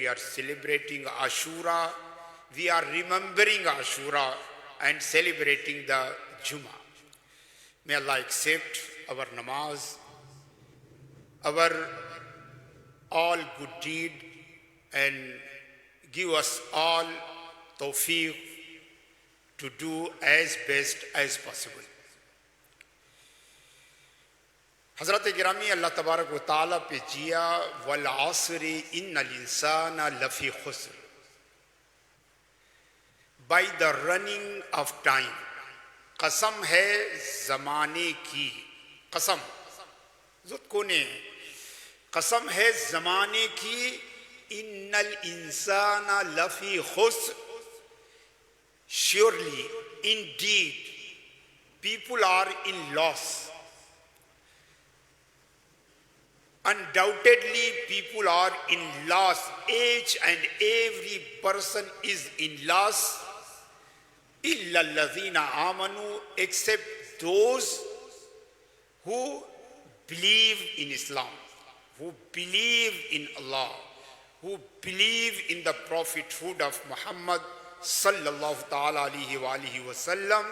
we are celebrating Ashura, we are remembering Ashura and celebrating the Jummah. May Allah accept our namaz, our all good deed, and give us all tawfiq to do as best as possible. حضرت گرامی اللہ تبارک و تعالیٰ پہ جیا والعصر ان الانسان لفی خسر. By the running of time, قسم ہے زمانے کی، قسم زد کونے، قسم ہے زمانے کی، ان الانسان لفی خسر. Surely, indeed, people are in loss. Undoubtedly, people are in loss. Each and every person is in loss. إِلَّا الَّذِينَ آمَنُوا, except those who believe in Islam, who believe in Allah, who believe in the prophethood of Muhammad sallallahu ta'ala alayhi wa alihi wa sallam,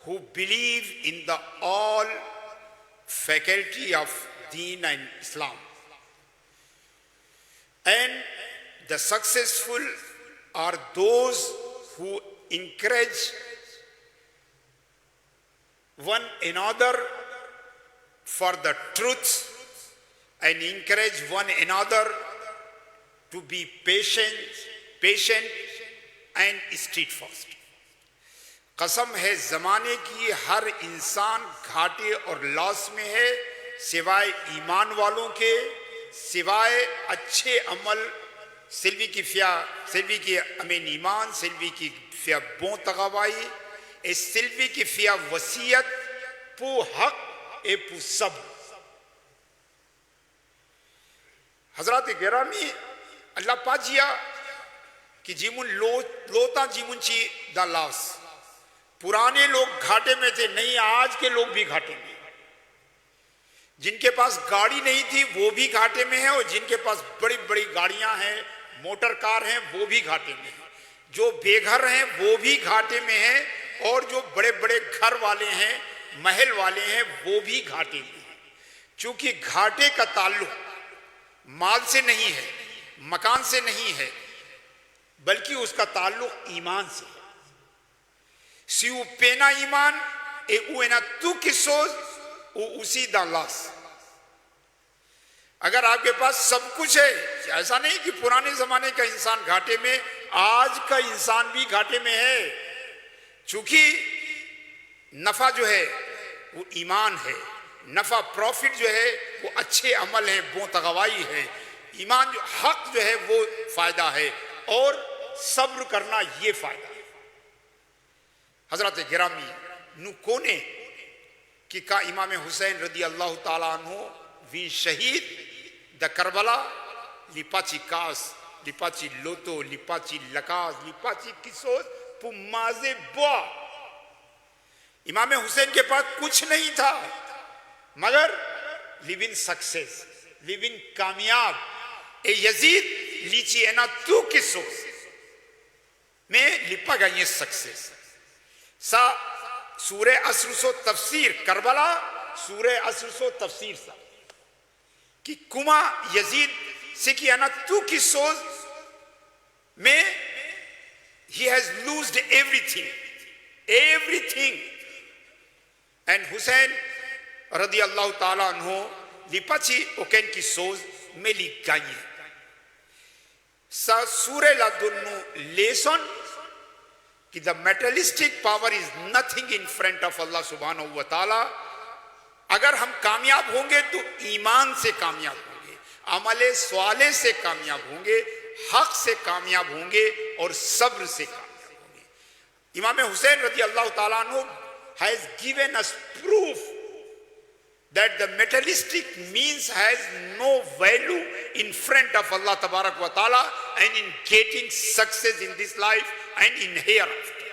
who believe in the all faculty of Deen and Islam. And the successful are those who encourage one another for the truth and encourage one another to be patient and steadfast. قسم ہے زمانے کی، ہر انسان گھاٹے اور لاس میں ہے سوائے ایمان والوں کے، سوائے اچھے عمل، سلوی کی امین ایمان، سلوی کی فیا بون تغوائی، اے سلوی کی فیا وسیعت پو حق اے پو سب. حضرات گرامی اللہ پاجیا کہ جیمون لوتا جیمون چی دا لاس. پرانے لوگ گھاٹے میں تھے، نہیں آج کے لوگ بھی گھاٹے میں. جن کے پاس گاڑی نہیں تھی وہ بھی گھاٹے میں ہیں، اور جن کے پاس بڑی بڑی گاڑیاں ہیں، موٹر کار ہیں، وہ بھی گھاٹے میں ہیں. جو بے گھر ہیں وہ بھی گھاٹے میں ہیں، اور جو بڑے بڑے گھر والے ہیں، محل والے ہیں، وہ بھی گھاٹے میں ہیں. چونکہ گھاٹے کا تعلق مال سے نہیں ہے، مکان سے نہیں ہے، بلکہ اس کا تعلق ایمان سے ہے. Si u pena iman e u ena tu kisos u usi da las. اگر آپ کے پاس سب کچھ ہے، ایسا نہیں کہ پرانے زمانے کا انسان گھاٹے میں، آج کا انسان بھی گھاٹے میں ہے. چونکہ نفع جو ہے وہ ایمان ہے، نفع پروفٹ جو ہے وہ اچھے عمل ہے، بون تغوائی ہے. ایمان جو حق جو ہے وہ فائدہ ہے، اور صبر کرنا یہ فائدہ ہے. حضرت گرامی نو کونے کہ کا امام حسین رضی اللہ تعالیٰ عنہ وی شہید دا کربلا لیپاچی کاس، لیپاچی لوتو، لیپاچی لکاس، لیپاچی کسوس پو مازے بوا. امام حسین کے پاس کچھ نہیں تھا مگر لیون سکسیس، لیون کامیاب. اے یزید لیچی اینا تو کسوس میں لپا گا یہ سکسیس. سا سورہ عصر سو تفسیر کربلا، سورہ عصر سو تفسیر سا کہ کما یزید سے کی انا تو کی سوز میں he has lost everything and حسین رضی اللہ تعالیٰ عنہ لپاچی اوکین کی سوز میں لی گائی ہے. سا سورہ لدنو لیسن کہ the materialistic power is nothing in front of Allah subhanahu wa ta'ala. اگر ہم کامیاب ہوں گے تو ایمان سے کامیاب ہوں گے، عمل صالح سے کامیاب ہوں گے، حق سے کامیاب ہوں گے، اور صبر سے کامیاب ہوں گے. امام حسین رضی اللہ تعالیٰ عنہ has given us proof that the materialistic means has no value in front of Allah tabarak wa ta'ala and in getting success in this life and in hereafter.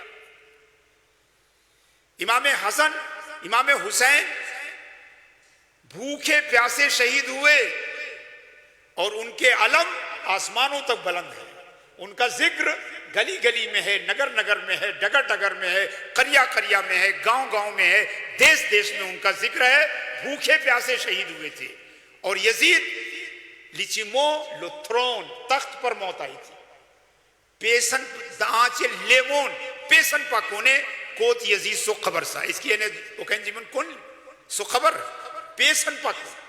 امام حسن، امام حسین بھوکے پیاسے شہید ہوئے، اور ان کے علم آسمانوں تک بلند ہے، ان کا ذکر گلی گلی میں ہے، نگر نگر میں ہے، ڈگر ڈگر میں ہے، قریہ قریہ میں ہے، گاؤں گاؤں میں ہے، دیش دیش میں ان کا ذکر ہے۔ بھوکے پیاسے شہید ہوئے تھے، اور یزید لیچیمو لوتھرون تخت پر موت آئی تھی، پیسن دانچے لیمون پیسن پاکونے کوت یزید سو خبر سا، اس کی انہیں اوکین جیمن کن سو خبر پیسن پاکونے،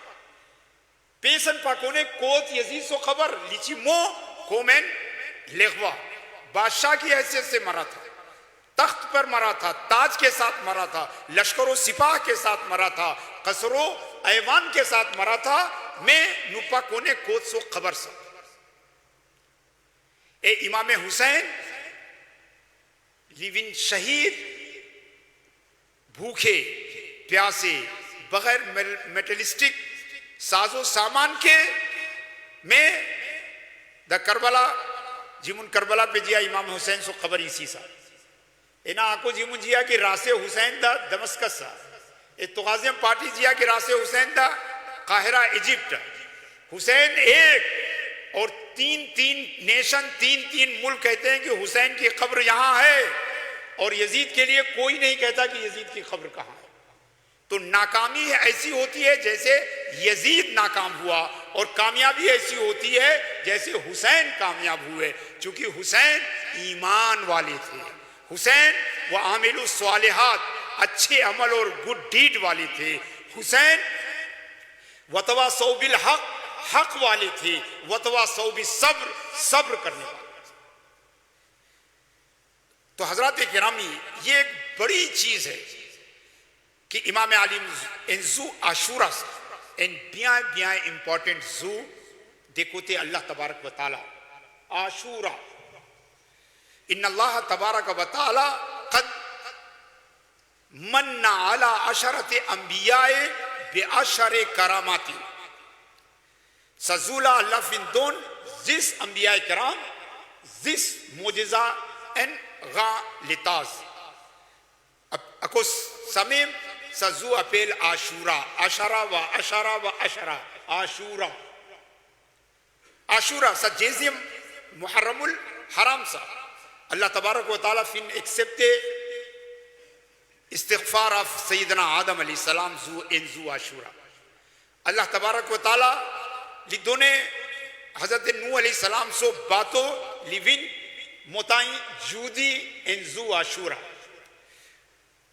پیسن پاکونے کوت یزید سو خبر لیچیمو کومن لغوا، بادشاہ کی حیثیت سے مرا تھا، تخت پر مرا تھا، تاج کے ساتھ مرا تھا، لشکر و سپاہ کے ساتھ مرا تھا، قصر و ایوان کے ساتھ مرا تھا، میں نوپا کونے کوت سو خبر سا۔ اے امام حسین لیون شہید بھوکے پیاسے بغیر میٹلسٹک ساز و سامان کے میں دا کربلا جیمون کربلا پہ جیا امام حسین سو خبر اسی سا اینا آکو جیمون جیا کہ راس حسین دا دمسکس سا، اے تغازیم پارٹی جیا کہ راس حسین دا قاہرہ ایجپٹ، حسین ایک اور تین نیشن تین ملک کہتے ہیں کہ حسین کی قبر یہاں ہے، اور یزید کے لیے کوئی نہیں کہتا کہ یزید کی قبر کہاں ہے۔ تو ناکامی ایسی ہوتی ہے جیسے یزید ناکام ہوا، اور کامیابی ایسی ہوتی ہے جیسے حسین کامیاب ہوئے، چونکہ حسین ایمان والے تھے، حسین وہ عامل الصالحات اچھے عمل اور گڈ ڈیڈ والے تھے، حسین وتواصوا بالحق حق والے تھے، وتواصوا بالصبر صبر کرنے والے۔ تو حضرات گرامی یہ ایک بڑی چیز ہے کہ امام علی انزو عاشورہ سے ان بیاں امپورٹنٹ زو دیکھو تے اللہ تبارک و تعالی عاشورہ، ان اللہ تبارک و تعالی قد من علی عشرت انبیاء بعشر کرامات سزولا لفندون زس انبیاء کرام زس معجزہ ان غا لتاز اکوس سمیم سزو اپیل عاشورہ عشرہ و عشرہ عاشورہ عاشورہ سا جیزیم محرم الحرام سا اللہ تبارک و تعالیٰ فین ایکسپتے استغفار آف سیدنا آدم علیہ السلام زو عاشورہ، اللہ تبارک و تعالیٰ لدونے حضرت نوح علیہ السلام سو باتو لیوین موتائیں جودی انزو عاشورہ،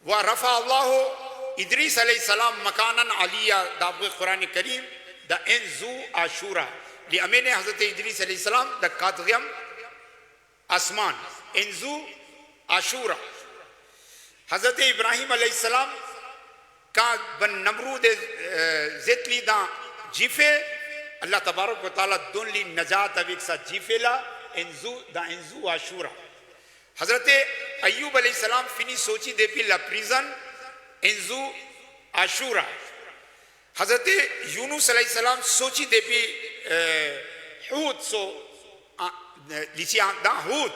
ورفع اللہ ادریس علیہ السلام مکانا علیہ دابغ قرآن کریم دا انزو عاشورہ، لامین حضرت ادریس علیہ السلام دا قادغیم آسمان انزو عاشورہ، حضرت ابراہیم علیہ السلام کا بن نمرود زیتلی دا جیفے اللہ تبارک و تعالیٰ دون لی نجات اویک سا جیفے لا دا انزو عاشورہ، حضرت ایوب علیہ السلام فینی سوچی دے پی لا پریزن انزو عاشورہ، حضرت یونس علیہ السلام سوچی دے پی حوت سو لیچی دا حوت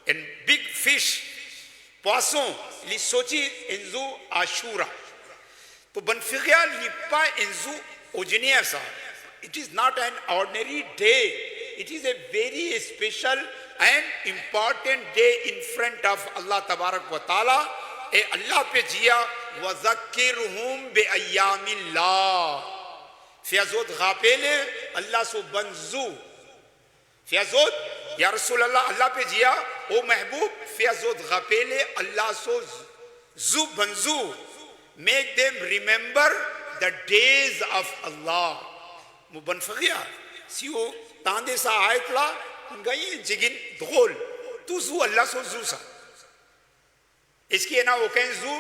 ان بگ فش پواسوں لی سوچی انزو عاشورہ، تو بنفقیہ لیپا انزو اوجنیہ سا، it is not an ordinary day, it is a very special and important day in front of Allah Tabarak wa Ta'ala. اے اللہ پہ جیا وَذَكِّرْهُمْ بِأَيَّامِ اللَّهِ فیاضود غاپیلے اللہ سو بنزو، فیاضود یا رسول اللہ اللہ پہ جیا او محبوب فیاضود غاپیلے اللہ سو زو بنزو، make them remember the days of Allah. مبنفقیہ سیو تاندے سا آیت لا انگائی جگن دغول تو زو اللہ سو زو سا، اس کی اینا وہ کہیں زو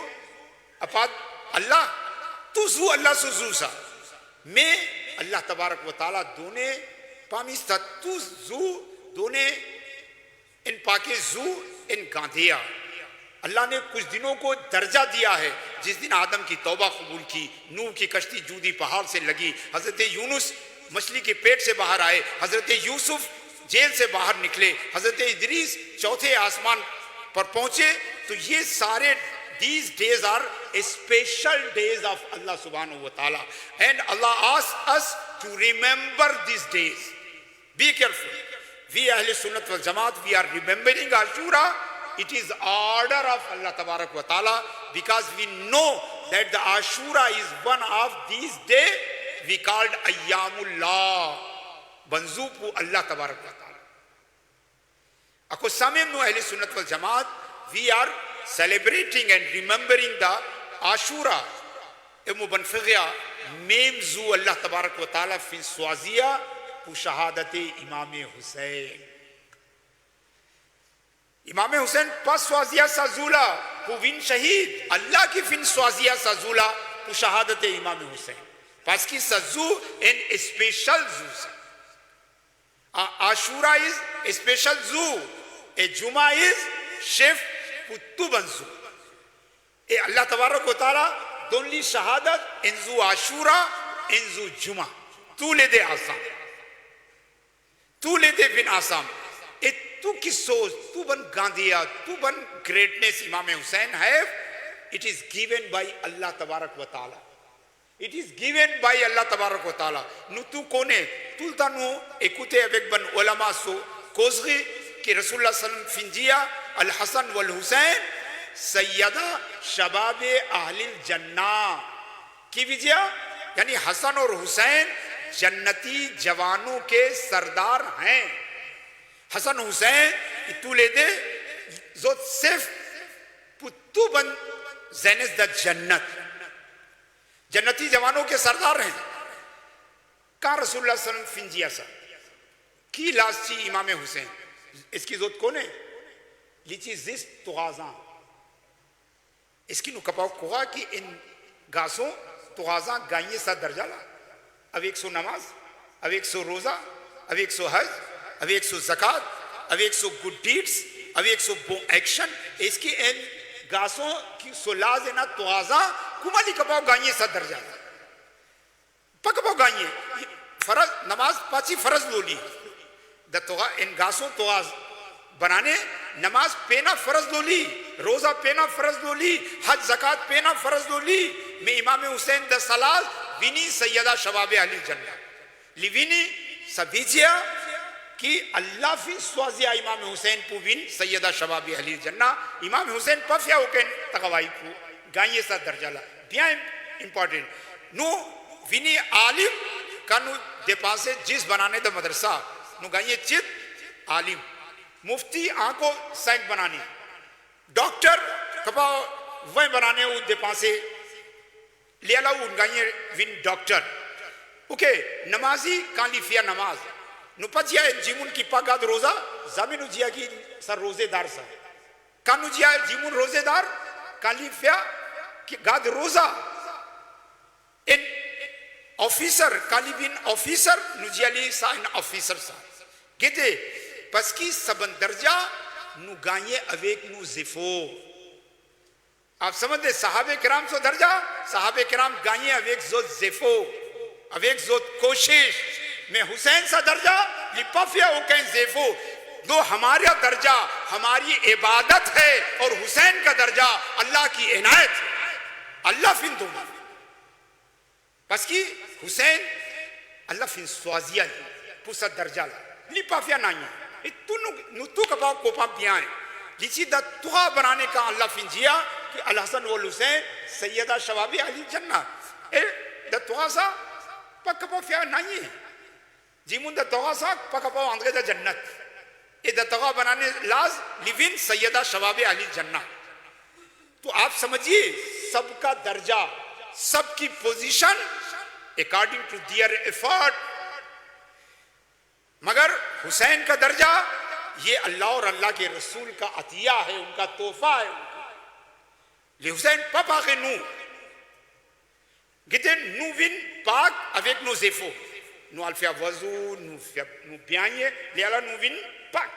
اپاد اللہ تو زو اللہ سو زو سا، میں اللہ تبارک و تعالیٰ دونے پامیستا تو زو دونے ان پاکے زو ان گاندھیا، اللہ نے کچھ دنوں کو درجہ دیا ہے، جس دن آدم کی توبہ قبول کی، نوح کی کشتی جودی پہاڑ سے لگی، حضرت یونس مچھلی کے پیٹ سے باہر آئے، حضرت یوسف جیل سے باہر نکلے، حضرت ادریس چوتھے آسمان پر پہنچے، تو یہ سارے these days are special days of Allah subhanahu wa ta'ala, and Allah asks us to remember these days. Be careful. We Ahl Sunnat wal Jamaat, we are remembering Ashura. It is order of Allah Tabarak wa Ta'ala, because we know that the Ashura is one of these days we called Ayyamullah, Banzupu Allah Tabarak wa Ta'ala. Ako samem no Ahl Sunnat wal Jamaat, we are celebrating and remembering the Ashura. Emu banfigya memzu Allah Tabarak wa Ta'ala fin Swaziya pu shahadate Imam Hussein. Imam Hussein pas Swaziya Sazula pu win shahid. Allah ki fin Swaziya Sazula pu shahadate Imam Hussein. Pas ki Sazu in special zoo. Ashura is a special zoo. A Juma is chef puttu banzu. Allah Tabarak wa Ta'ala donli shahadat enzu Ashura enzu Juma. Tu le de Asam. Tu le de bin Asam. E tu ki soch, tu ban Gandhiya, tu ban greatness Imam Hussein have, it is given by Allah Tabarak wa Ta'ala. It is given by Allah Tabarak wa Ta'ala. Nu tu kone, tulta nu ekute avec ban ulama so kozri ki Rasulullah sallam finjiya al-Hasan wal-Hussein سیدہ شباب اہل الجنہ کی وجہ یعنی حسن اور حسین جنتی جوانوں کے سردار ہیں. حسن حسین اتو لے دے زود صرف پتو بن زینس دا جنت جنتی جوانوں کے سردار ہیں. کہاں رسول اللہ صلی اللہ علیہ وسلم فنجیا سا کی لاسچی امام حسین اس کی زود کون ہے لیچی زست تغازاں اس کی نکپاؤ کہا کہ ان گاسوں تغازاں گائیں سا درجہ لا. اب 100 نماز، اب 100 روزہ، اب 100 حج، اب 100 زکاة، اب 100 گڈ ڈیڈز، اب 100 بو ایکشن. اس کی ان گاسوں کی سلاز اینا تغازاں کمالی کپاؤ گائیں سا درجہ لا. پکپاؤ گائیں فرض نماز پاچی فرض لولی ان گاسوں تغاز بنانے نماز پینا فرض لولی، روزہ پینا فرض لولی، حج زکاة پینا فرض لولی. میں امام حسین دا سلاز وینی سیدہ شباب اہل الجنہ لیوینی سبیجیا کی اللہ فی سوازیا امام حسین پو وین سیدہ شباب اہل الجنہ. امام حسین پفیا ہوکن تقوائی پو گائیں سا درجہ لا. بیاں امپورٹنٹ نو وینی عالم کانو دے پاسے جس بنانے دا مدرسہ نو گائیں چت عالم، مفتی آنکو سینک بنانی، ڈاکٹر کپا وہیں بنانے او دے پاسے لیالا ان گائیں وین ڈاکٹر. اوکے نمازی کالی فیا نماز نو پچیا جیمون کی پاگاد روزہ زمینو جیا کی سر روزے دار سا کانو جیا جیمون روزے دار کالی فیا گاد روزہ ان آفیسر کالی بین آفیسر نو جیا لی سا ان آفیسر سا کہتے پس کی سبن درجہ نو گائیں اویک نو زفو. آپ سمجھتے صحابہ کرام سو درجہ صحابہ کرام گائیں اویک زود زفو اویک زود کوشش. میں حسین سا درجہ لپافیا ہو کہیں زفو. دو ہمارا درجہ ہماری عبادت ہے اور حسین کا درجہ اللہ کی عنایت ہے. اللہ فن دو پس کی حسین اللہ فن سوازیا پوسا درجہ لپافیا نہیں ہے. تو کپاؤ کوپا پیائیں جیسی دا تغا بنانے کا اللہ فنجیا کہ الحسن والحسین سیدہ شباب اہل الجنہ دا تغا سا پک کپاؤ فیا نہیں ہے جیمون دا تغا سا پک کپاؤ اندگے دا جنت دا تغا بنانے لاز لیوین سیدہ شباب اہل الجنہ. تو آپ سمجھئے سب کا درجہ سب کی position according to their effort. مگر حسین کا درجہ یہ اللہ اور اللہ کے رسول کا عطیہ ہے، ان کا تحفہ ہے. لے حسین پاپا کے نو گتے نو وین پاک اویک نو زیفو نو الفیا وضو نو بیائیں لے اللہ نو وین پاک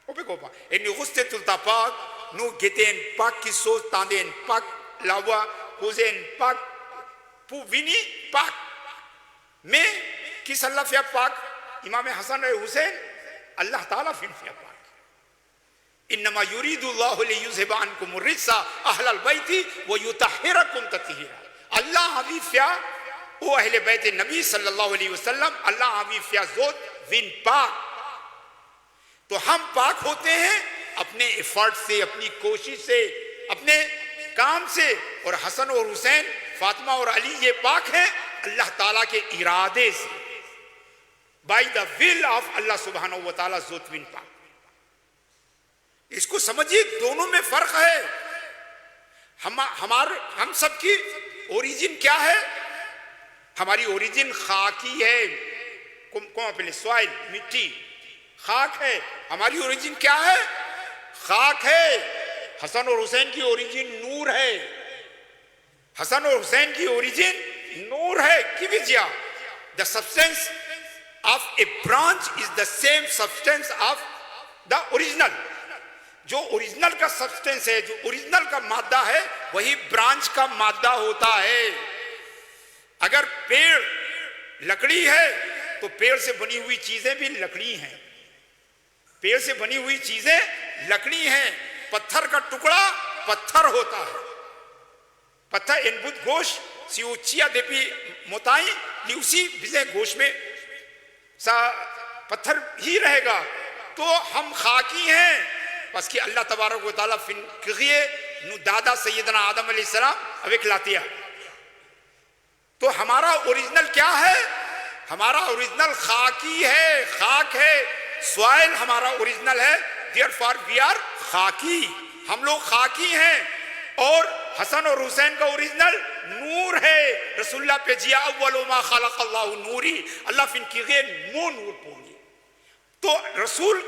اوپے کو پاک اینی غستے تلتا پاک نو گتے ان پاک کی سوچ تاندے ان پاک لاوا کوزے ان پاک پو وینی پاک میں کس اللہ فیا پاک امام حسن و حسین اللہ تعالیٰ فن فیا پاک. انما یرید اللہ لیذھب عنکم الرجس اہل البیت ویطہرکم تطہیرا. اللہ حبیب فیا او اہل بیت نبی صلی اللہ علیہ وسلم اللہ آوی فیاضوت وین پاک. تو ہم پاک ہوتے ہیں اپنے ایفرٹ سے، اپنی کوشش سے، اپنے کام سے. اور حسن اور حسین، فاطمہ اور علی یہ پاک ہیں اللہ تعالیٰ کے ارادے سے، بائی دا ول آف اللہ سبحانہ و تعالیٰ ذوت وین پاک. اس کو سمجھیے، دونوں میں فرق ہے. ہم سب کی اوریجن کیا ہے؟ ہماری اوریجن خاکی ہے. پہلے سوائل، مٹی، خاک ہے. ہماری اوریجن کیا ہے؟ خاک ہے. حسن اور حسین کی اوریجن نور ہے. حسن اور حسین کی اوریجن نور ہے. کی وجہ؟ The substance of a branch is the same substance of the original. جو اوریجنل کا سبسٹینس ہے، جو اوریجنل کا مادہ ہے، وہی برانچ کا مادہ ہوتا ہے. اگر پیڑ لکڑی ہے تو پیڑ سے بنی ہوئی چیزیں بھی لکڑی ہیں. پیڑ سے بنی ہوئی چیزیں لکڑی ہیں. پتھر کا ٹکڑا پتھر ہوتا ہے. پتھر انبوت گوشت سی اوچیا دیپی موتائی لیوسی بزے گوشت میں پتھر ہی رہے گا. تو ہم خاکی ہیں. پس کہ اللہ تبارک و تعالیٰ فن کغیے نو دادا سیدنا آدم علیہ السلام اویک لاتیا. تو ہمارا اوریجنل کیا ہے؟ ہمارا اوریجنل خاکی ہے، خاک ہے. سوائل ہمارا اوریجنل ہے. therefore we are خاکی. ہم لوگ خاکی ہیں. اور حسن اور حسین کا اوریجنل نور ہے. رسول اللہ پہ جیا اول ما خلق اللہ نوری، اللہ فن کی غیر نور پونگی. تو رسول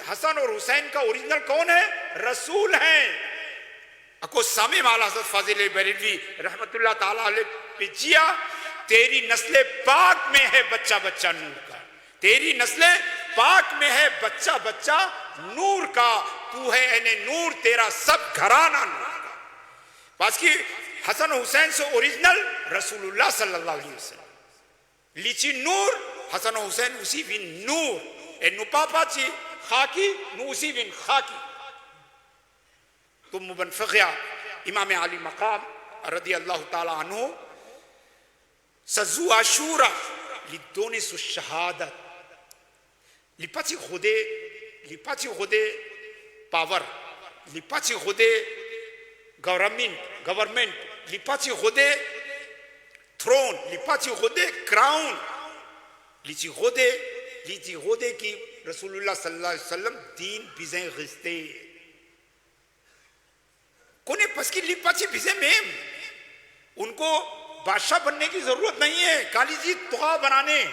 حسن اور حسین کا اوریجنل کون ہے؟ رسول ہیں. اکو سامع مالا حضرت فاضل بریلوی رحمت اللہ تعالیٰ علیہ پہ جیا، تیری نسل پاک میں ہے بچہ بچہ نور کا. تیری نسل پاک میں ہے بچہ بچہ نور کا. تو ہے اے نور، تیرا سب گھرانہ نور کا. بس کہ حسن حسین سے اوریجنل رسول اللہ صلی اللہ علیہ وسلم. لیچی نور حسن و حسین اسی بھی نور. اے نو پاپا چی خاکی نو اسی بھی خاکی. تو مبن فقیہ امام علی مقام رضی اللہ تعالی عنہ سزو عاشورہ لدونس الشہادت لپاچی خودے پاور، لپاچی خودے گورنمنٹ، لپاچی خودے تھرون، لپاچی خودے کراؤن، لیچی خودے کی رسول اللہ صلی اللہ علیہ وسلم دین بیزیں غزتے کونے پس کی لپاچی بیزیں میم. ان کو بادشاہ بننے کی ضرورت نہیں ہے. کالی جی تغا بنانے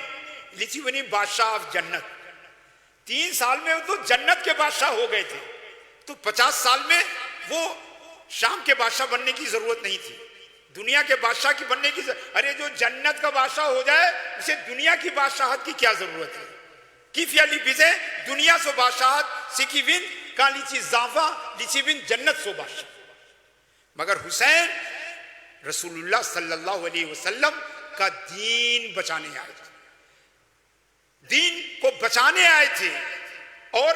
لیچی بنی بادشاہ آف جنت. 3 سال میں تو جنت کے بادشاہ ہو گئے تھے. تو 50 سال میں وہ شام کے بادشاہ بننے کی ضرورت نہیں تھی. دنیا کے بادشاہ کی بننے کی ارے جو جنت کا بادشاہ ہو جائے اسے دنیا کی بادشاہت کی کیا ضرورت ہے؟ کی فیالی بیزیں دنیا سو بادشاہت سکی ون کہاں لیچی زانفہ لیچی ون جنت سو بادشاہ. مگر حسین رسول اللہ صلی اللہ علیہ وسلم کا دین بچانے آئے تھے. دین کو بچانے آئے تھے. اور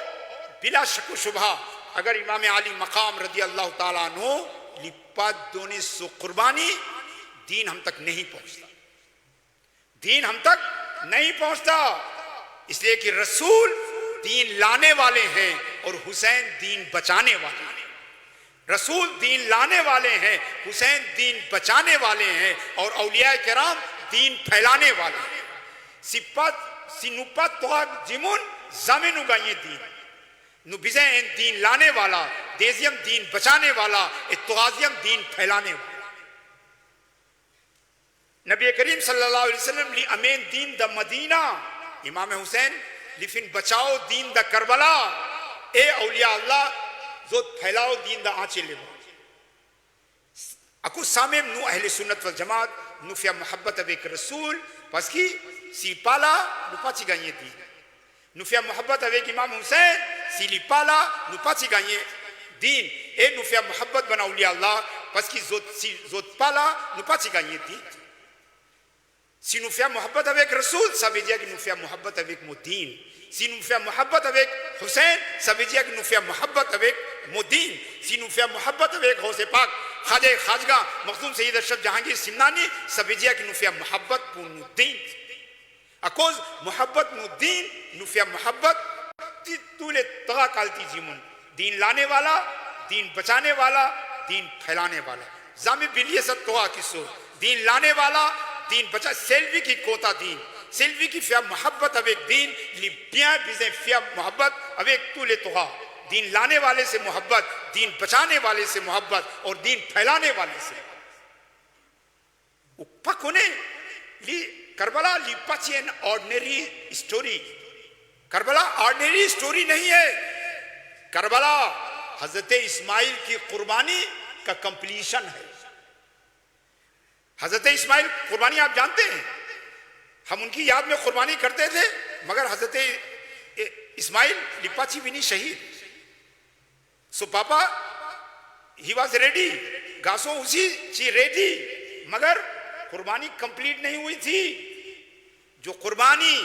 بلا شک و شبہ اگر امام علی مقام رضی اللہ تعالیٰ عنہ لپات دونے سو قربانی، دین ہم تک نہیں پہنچتا. دین ہم تک نہیں پہنچتا. اس لیے کہ رسول دین لانے والے ہیں اور حسین دین بچانے والے ہیں. رسول دین لانے والے ہیں، حسین دین بچانے والے ہیں. اور اولیاء کرام دین پھیلانے والے ہیں. سنوپت تواب جمون زمینو گا یہ دین نو بیزیں دین لانے والا، دیزیم دین بچانے والا، اتغازیم دین پھیلانے والا. نبی کریم صلی اللہ علیہ وسلم لی امین دین دا مدینہ، امام حسین لیفن بچاؤ دین دا کربلا. اے اولیاء اللہ زود پھیلاؤ دین دا آنچے لے بہت. اکو سامم نو اہل سنت والجماعت نو فیا محبت اب ایک رسول پس کی سی پالا نو پاچی گئیں دین. نو فیا محبت اب ایک امام حسین سیلی پالا نو پاچی گئیں دین. اے نو فیا محبت بنا اولیاء اللہ پس کی زود پالا نو پاچی گئیں دین. سی نو فیا محبت اب ایک رسول سابیجیا کی نو فیا محبت اب ایک مدین. سی نوفیا محبت اویک حسین سبیجیا کی نوفیا محبت اویک مدین. سی نوفیا محبت اویک غوث پاک خواجہ خواجگاہ مخدوم سید اشرف جہانگیر سمنانی سبیجیا کی نفیہ محبت پون الدین اکوز محبت الدین نفیہ محبت طول تغا کالتی جیمون دین لانے والا دین بچانے والا دین پھیلانے والا زامی بلیے ست تغا کسو دین لانے والا دین بچا سیلوی کی کوتا دین سیلوی کی فیا محبت اب ایک دین لیبیاں بیزیں فیا محبت اب ایک طول تغا دین لانے والے سے محبت دین بچانے والے سے محبت اور دین پھیلانے والے سے پک ہونے کربلا لیپاچی an ordinary story Karbala ordinary story نہیں ہے کربلا حضرت اسماعیل کی قربانی کا کمپلیشن ہے حضرت اسماعیل قربانی آپ جانتے ہیں ہم ان کی یاد میں قربانی کرتے تھے مگر حضرت اسماعیل لیپاچی بھی نہیں شہید سو پاپا ہی واز ریڈی گاسو اسی چی ریڈی مگر قربانی کمپلیٹ نہیں ہوئی تھی جو قربانی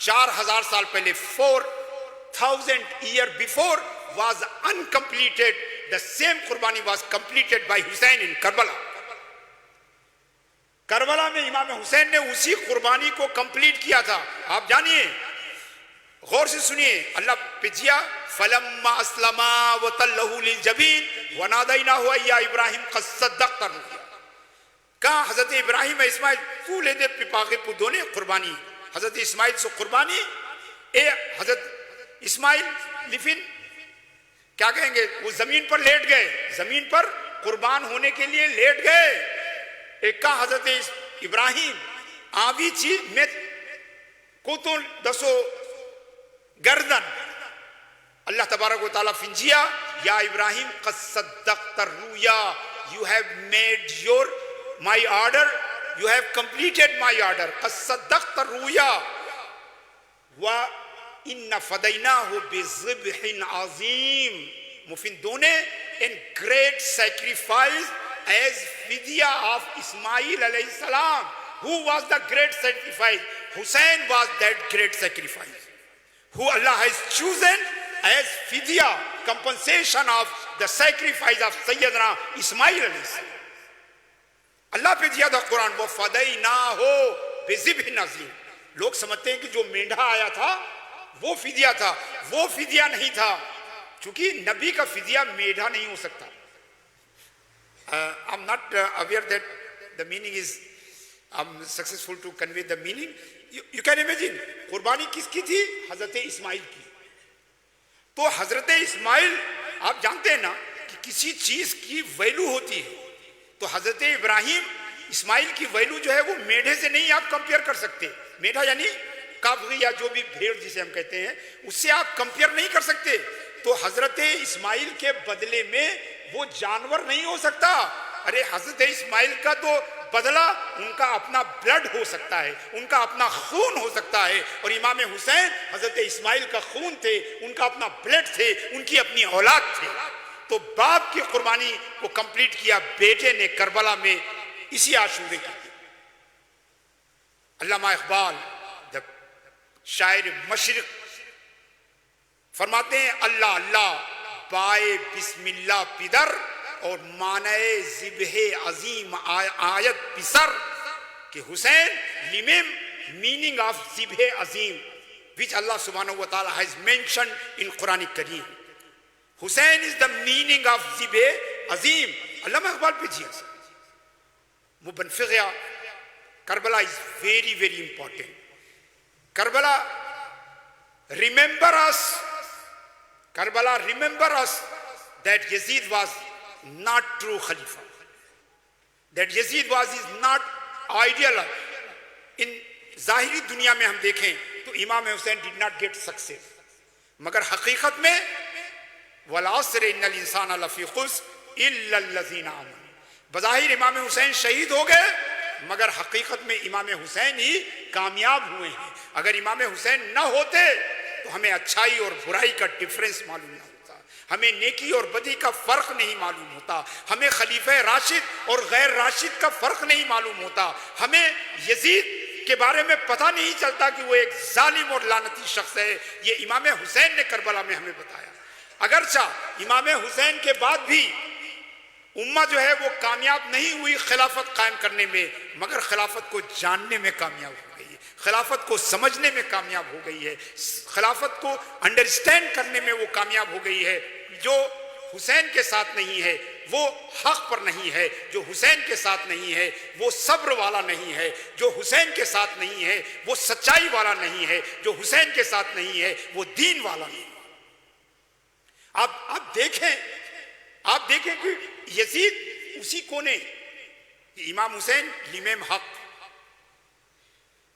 4000 سال پہلے 4000 years before was uncompleted. The same قربانی was completed by Hussein in Karbala. Karbala میں امام حسین نے اسی قربانی کو کمپلیٹ کیا تھا. آپ جانیے غور سے سنیے اللہ پجیا فلما اسلما وتلہ للجبین ونادیناہ یا ابراہیم قد صدقت الرؤیا. کہا حضرت ابراہیم اسماعیل تو لے دے پپاغے پودونے قربانی حضرت اسماعیل سے قربانی اے حضرت اسماعیل لیفن کیا کہیں گے وہ زمین پر لیٹ گئے زمین پر قربان ہونے کے لیے لیٹ گئے. ایک کہا حضرت ابراہیم آوی چیز میں کو تو دسو گردن اللہ تبارک و تعالیٰ فنجیا یا ابراہیم قد صدقت الرؤیا you have made your my order you have completed my order قد صدقت الرؤیا وَإِنَّ فَدَيْنَاهُ بِذِبْحٍ عَظِيمٍ muffin دونے in great sacrifice as fidya of Ismail alayhi salam. Who was the great sacrifice? Hussein was that great sacrifice who Allah has chosen as fidya compensation of the sacrifice of Sayyidina Ismail alayhi salam. اللہ پہ دیا تھا قرآن وہ فَدَيْنَاهُ بِذِبْحٍ عَظِيمٍ. لوگ سمجھتے ہیں کہ جو مینڈھا آیا تھا وہ فدیہ تھا وہ فدیہ نہیں تھا چونکہ نبی کا فدیہ میڈھا نہیں ہو سکتا. I'm not aware that the meaning is I'm successful to convey the meaning. You can imagine قربانی کس کی تھی حضرت اسماعیل کی. تو حضرت اسماعیل آپ جانتے ہیں نا کہ کسی چیز کی ویلو ہوتی ہے تو حضرت ابراہیم اسماعیل کی ویلو جو ہے وہ میڈھے سے نہیں آپ کمپیئر کر سکتے. میڈھا یعنی کبغ یا جو بھی بھیڑ جسے ہم کہتے ہیں اس سے آپ کمپیئر نہیں کر سکتے. تو حضرت اسماعیل کے بدلے میں وہ جانور نہیں ہو سکتا. ارے حضرت اسماعیل کا تو بدلہ ان کا اپنا بلڈ ہو سکتا ہے ان کا اپنا خون ہو سکتا ہے اور امام حسین حضرت اسماعیل کا خون تھے ان کا اپنا بلڈ تھے ان کی اپنی اولاد تھے. تو باپ کی قربانی کو کمپلیٹ کیا بیٹے نے کربلا میں اسی عاشورے کی. علامہ اقبال شاعر مشرق فرماتے ہیں اللہ اللہ بائے بسم اللہ پدر اور معنی ذبح عظیم آیت پسر کہ حسین لیمیم meaning of ذبح عظیم which Allah subhanahu wa ta'ala has mentioned in Quran Kareem. Hussein is the meaning of ذبح عظیم. علامہ اقبال پہ جی مبن فغیہ Karbala is very very important. Karbala remember us that Yazid was not true Khalifa. That Yazid is not ideal. In ظاہری دنیا میں ہم دیکھیں تو امام حسین did not get success. مگر حقیقت میں وَالْعَصْرِ إِنَّ الْإِنسَانَ لَفِي خُسْرٍ إِلَّا الَّذِينَ آمَنُوا. بظاہر امام حسین شہید ہو گئے مگر حقیقت میں امام حسین ہی کامیاب ہوئے ہیں. اگر امام حسین نہ ہوتے تو ہمیں اچھائی اور برائی کا ڈیفرنس معلوم نہ ہوتا ہمیں نیکی اور بدی کا فرق نہیں معلوم ہوتا ہمیں خلیفہ راشد اور غیر راشد کا فرق نہیں معلوم ہوتا ہمیں یزید کے بارے میں پتہ نہیں چلتا کہ وہ ایک ظالم اور لعنتی شخص ہے. یہ امام حسین نے کربلا میں ہمیں بتایا. اگرچہ امام حسین کے بعد بھی امہ جو ہے وہ کامیاب نہیں ہوئی خلافت قائم کرنے میں، مگر خلافت کو جاننے میں کامیاب ہو گئی ہے، خلافت کو سمجھنے میں کامیاب ہو گئی ہے، خلافت کو انڈرسٹینڈ کرنے میں وہ کامیاب ہو گئی ہے۔ جو حسین کے ساتھ نہیں ہے وہ حق پر نہیں ہے، جو حسین کے ساتھ نہیں ہے وہ صبر والا نہیں ہے، جو حسین کے ساتھ نہیں ہے وہ سچائی والا نہیں ہے، جو حسین کے ساتھ نہیں ہے وہ دین والا نہیں ہے۔ آپ دیکھیں کہ یزید اسی کونے، امام حسین لیمیم حق،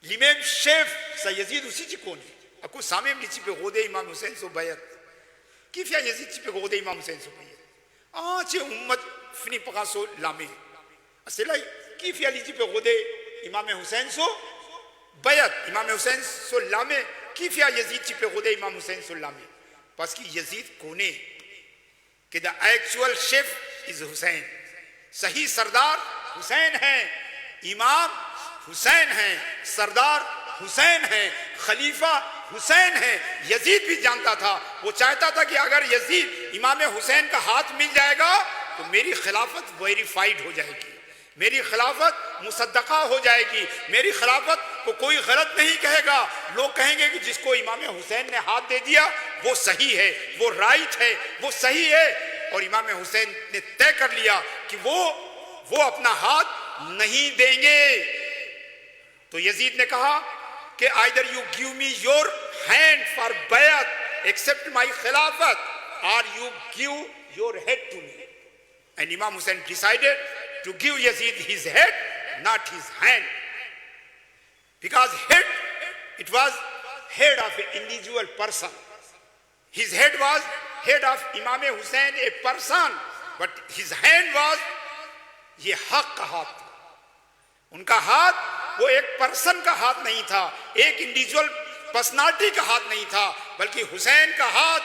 لیمیم شیف سا یزید اسی چی کونے اکو سامیم نیچی پہ غودے امام حسین سو بیعت کیفیا یزید چی پہ غودے امام حسین سو بیعت آنچے امت فنی پکا سو لامی اصلائی کیفیا لیچی پہ غودے امام حسین سو بیعت، امام حسین سو لامی کیفیا یزید چی پہ غودے امام حسین سو لامی، پس کی یزید کونے کہ the actual chef is حسین، صحیح سردار حسین ہیں، امام حسین ہیں، سردار حسین ہیں، خلیفہ حسین ہیں۔ یزید بھی جانتا تھا، وہ چاہتا تھا کہ اگر یزید امام حسین کا ہاتھ مل جائے گا تو میری خلافت ویریفائیڈ ہو جائے گی، میری خلافت مصدقہ ہو جائے گی، میری خلافت کو کوئی غلط نہیں کہے گا، لوگ کہیں گے کہ جس کو امام حسین نے ہاتھ دے دیا وہ صحیح ہے، وہ رائٹ ہے، وہ صحیح ہے۔ اور امام حسین نے طے کر لیا کہ وہ اپنا ہاتھ نہیں دیں گے۔ تو یزید نے کہا کہ either you give me your hand for bayat, accept my khilafat, or you give your head to me. And Imam Hussein decided to give Yazid his head, not his hand. Because head, it was head of an individual person. His head was head of Imam Hussein, a person, but his hand was یہ حق کا ہاتھ تھا، ان کا ہاتھ وہ ایک person کا ہاتھ نہیں تھا، ایک انڈیویجول پرسنالٹی کا ہاتھ نہیں تھا، بلکہ حسین کا ہاتھ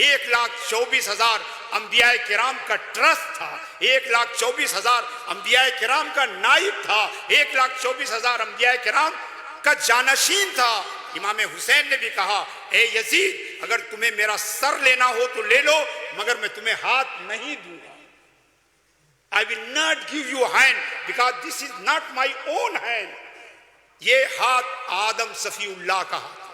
1,24,000 انبیاء کرام کا ٹرسٹ تھا، 1,24,000 انبیاء کرام کا نائب تھا، 1,24,000 انبیاء کرام کا جانشین تھا۔ امام حسین نے بھی کہا اے یزید اگر تمہیں میرا سر لینا ہو تو لے لو، مگر میں تمہیں ہاتھ نہیں دوں گا۔ I will not give you a hand because this is not my own hand. یہ ہاتھ آدم صفی اللہ کا ہاتھ ہے،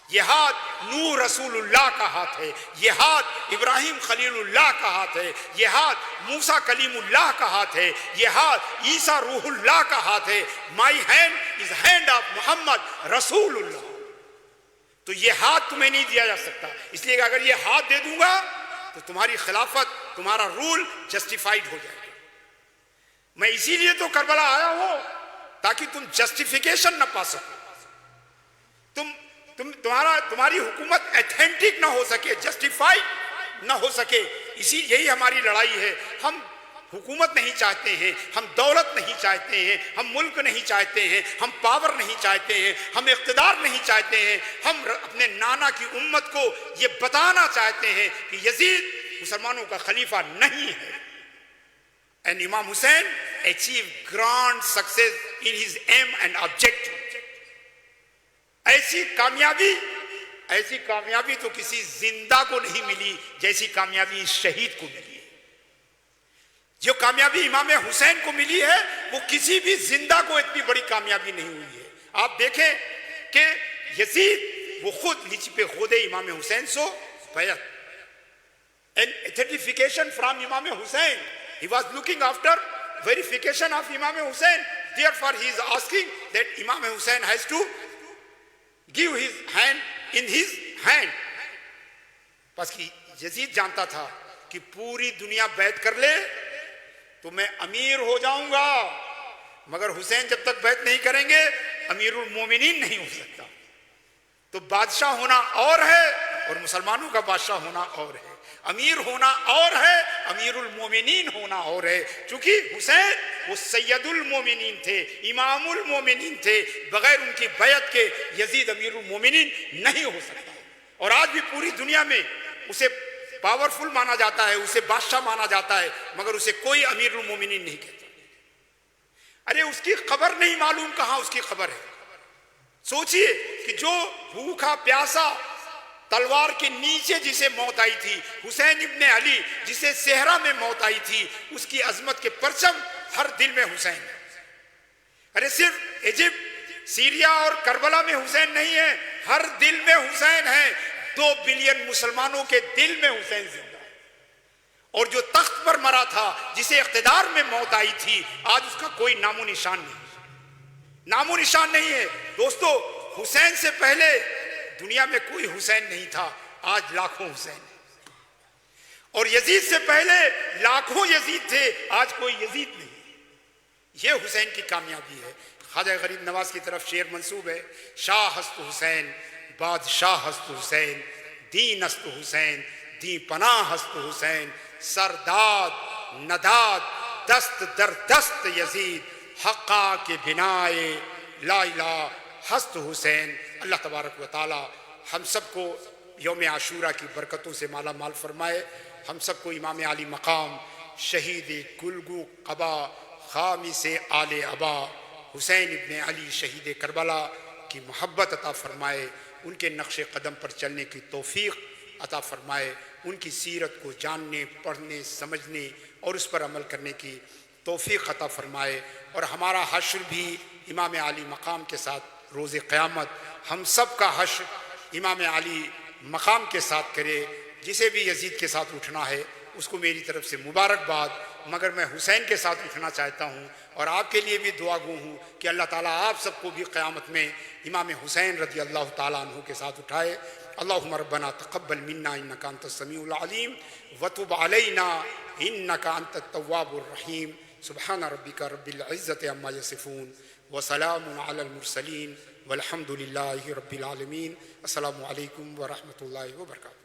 یہ ہاتھ نوح رسول اللہ کا ہاتھ ہے، یہ ہاتھ ابراہیم خلیل اللہ کا ہاتھ ہے، یہ ہاتھ موسیٰ کلیم اللہ کا ہاتھ ہے، یہ ہاتھ عیسیٰ روح اللہ کا ہاتھ ہے۔ My hand is hand of محمد رسول اللہ۔ تو یہ ہاتھ تمہیں نہیں دیا جا سکتا، اس لیے کہ اگر یہ ہاتھ دے دوں گا تو تمہاری خلافت، تمہارا رول جسٹیفائیڈ ہو جائے گا۔ میں اسی لیے تو کربلا آیا ہوں تاکہ تم جسٹیفیکیشن نہ پا سکو، تمہاری حکومت ایتھینٹک نہ ہو سکے، جسٹیفائی نہ ہو سکے۔ اسی یہی ہماری لڑائی ہے۔ ہم حکومت نہیں چاہتے ہیں، ہم دولت نہیں چاہتے ہیں، ہم ملک نہیں چاہتے ہیں، ہم پاور نہیں چاہتے ہیں، ہم اقتدار نہیں چاہتے ہیں۔ ہم اپنے نانا کی امت کو یہ بتانا چاہتے ہیں کہ یزید مسلمانوں کا خلیفہ نہیں ہے۔ And Imam Hussein achieved grand success in his aim and objective. ایسی کامیابی تو کسی زندہ کو نہیں ملی جیسی کامیابی شہید کو ملی ہے۔ جو کامیابی امام حسین کو ملی ہے وہ کسی بھی زندہ کو اتنی بڑی کامیابی نہیں ہوئی ہے۔ آپ دیکھیں کہ یزید وہ خود نیچے پہ خودے امام حسین سو بیعت، an authentication from Imam Hussein. He was looking after verification of Imam Hussein. Therefore, he is asking that Imam Hussein has to give his hand in his hand. بس کہ یزید جانتا تھا کہ پوری دنیا بیعت کر لے تو میں امیر ہو جاؤں گا، مگر حسین جب تک بیعت نہیں کریں گے امیر المومنین نہیں ہو سکتا۔ تو بادشاہ ہونا اور ہے اور مسلمانوں کا بادشاہ ہونا اور ہے، امیر ہونا اور ہے، امیر المومنین ہونا اور ہے۔ چونکہ حسین وہ سید المومنین تھے، امام المومنین تھے، بغیر ان کی بیعت کے یزید امیر المومنین نہیں ہو سکتا۔ اور آج بھی پوری دنیا میں اسے پاورفل مانا جاتا ہے، اسے بادشاہ مانا جاتا ہے، مگر اسے کوئی امیر المومنین نہیں کہتا۔ ارے اس کی خبر نہیں معلوم کہاں اس کی خبر ہے۔ سوچئے کہ جو بھوکا پیاسا تلوار کے نیچے جسے موت آئی تھی، حسین ابن علی جسے صحرا میں موت آئی تھی، اس کی عظمت کے پرچم ہر دل میں حسین ہے۔ ارے صرف ایجپٹ، سیریا اور کربلا میں حسین نہیں ہے، ہر دل میں حسین ہے۔ 2 بلین مسلمانوں کے دل میں حسین زندہ ہے۔ اور جو تخت پر مرا تھا، جسے اقتدار میں موت آئی تھی، آج اس کا کوئی نام و نشان نہیں، نام و نشان نہیں ہے۔ دوستو، حسین سے پہلے دنیا میں کوئی حسین نہیں تھا، آج لاکھوں حسین ہیں۔ اور یزید سے پہلے لاکھوں یزید تھے، آج کوئی یزید نہیں۔ یہ حسین کی کامیابی ہے۔ خواجہ غریب نواز کی طرف شعر منسوب ہے: شاہ ہست حسین، بادشاہ ہست حسین، دین ہست حسین، دی پناہ ہست حسین، سرداد نداد دست در دست یزید، حقا کے بنائے لا الہ ہست حسین۔ اللہ تبارک و تعالی ہم سب کو یوم عاشورہ کی برکتوں سے مالا مال فرمائے، ہم سب کو امام علی مقام، شہید گلگو قبا، خامس آل ابا حسین ابن علی شہید کربلا کی محبت عطا فرمائے، ان کے نقش قدم پر چلنے کی توفیق عطا فرمائے، ان کی سیرت کو جاننے، پڑھنے، سمجھنے اور اس پر عمل کرنے کی توفیق عطا فرمائے، اور ہمارا حشر بھی امام علی مقام کے ساتھ روز قیامت، ہم سب کا حشر امام علی مقام کے ساتھ کرے۔ جسے بھی یزید کے ساتھ اٹھنا ہے اس کو میری طرف سے مبارکباد، مگر میں حسین کے ساتھ اٹھنا چاہتا ہوں، اور آپ کے لیے بھی دعا گو ہوں کہ اللہ تعالیٰ آپ سب کو بھی قیامت میں امام حسین رضی اللہ تعالیٰ عنہ کے ساتھ اٹھائے۔ اللہم ربنا تقبل منا انکا انت السمیع العلیم وتب علینا انکا انت التواب الرحیم۔ سبحان ربک رب العزت عما یصفون وسلام علی المرسلین والحمد للہ رب العالمین۔ السلام علیکم ورحمۃ اللہ وبرکاتہ۔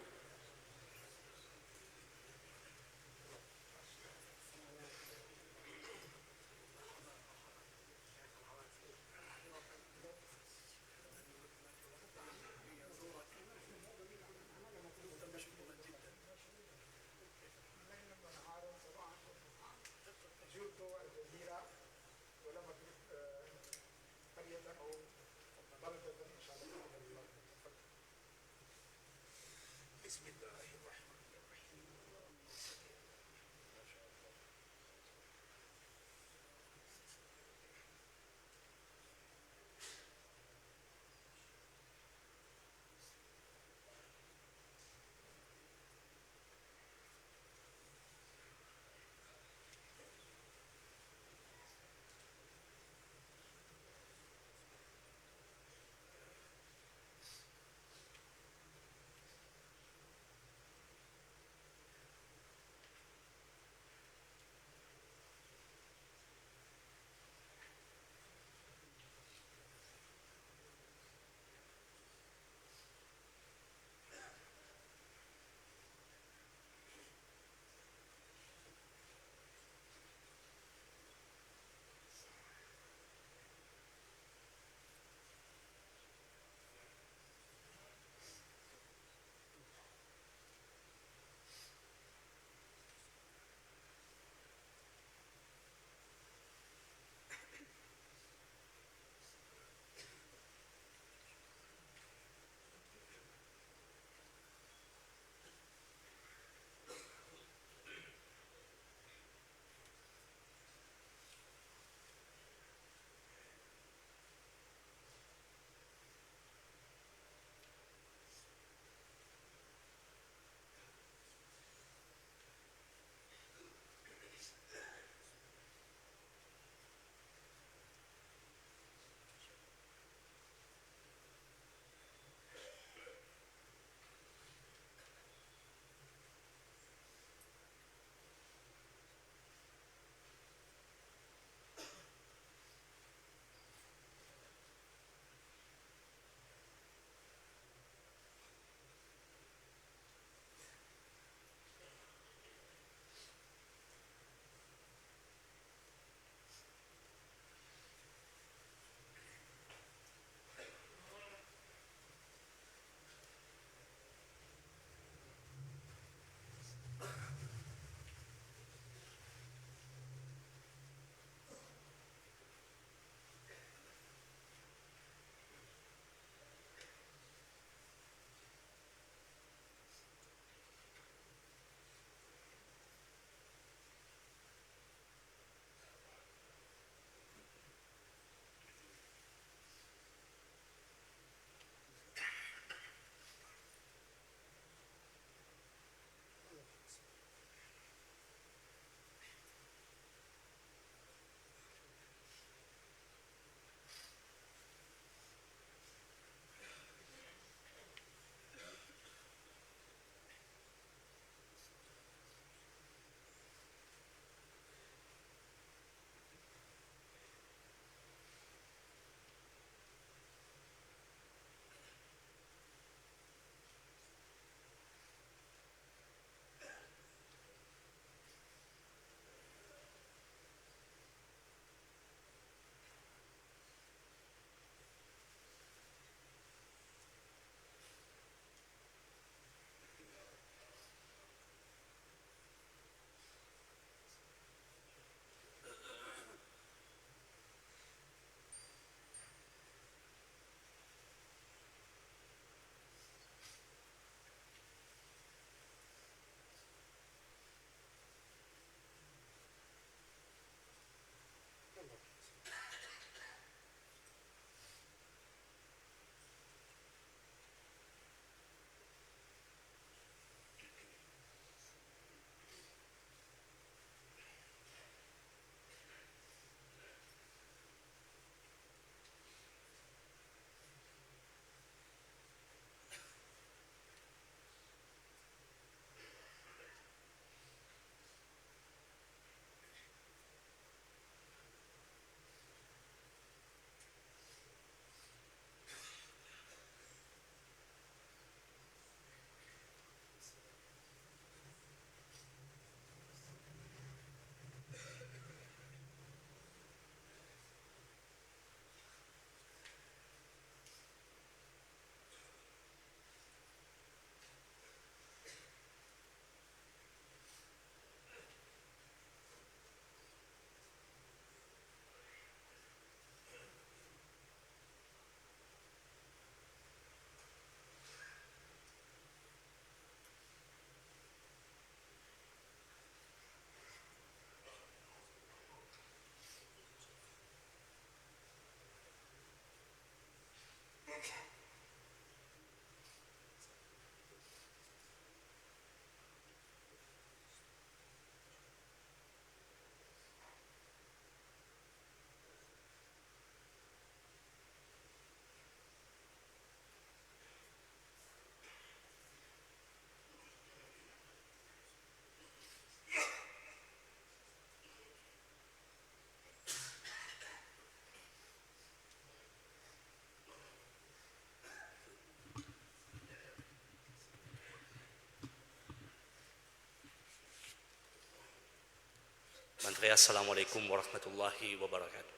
Assalamu alaikum wa rahmatullahi wa barakatuh.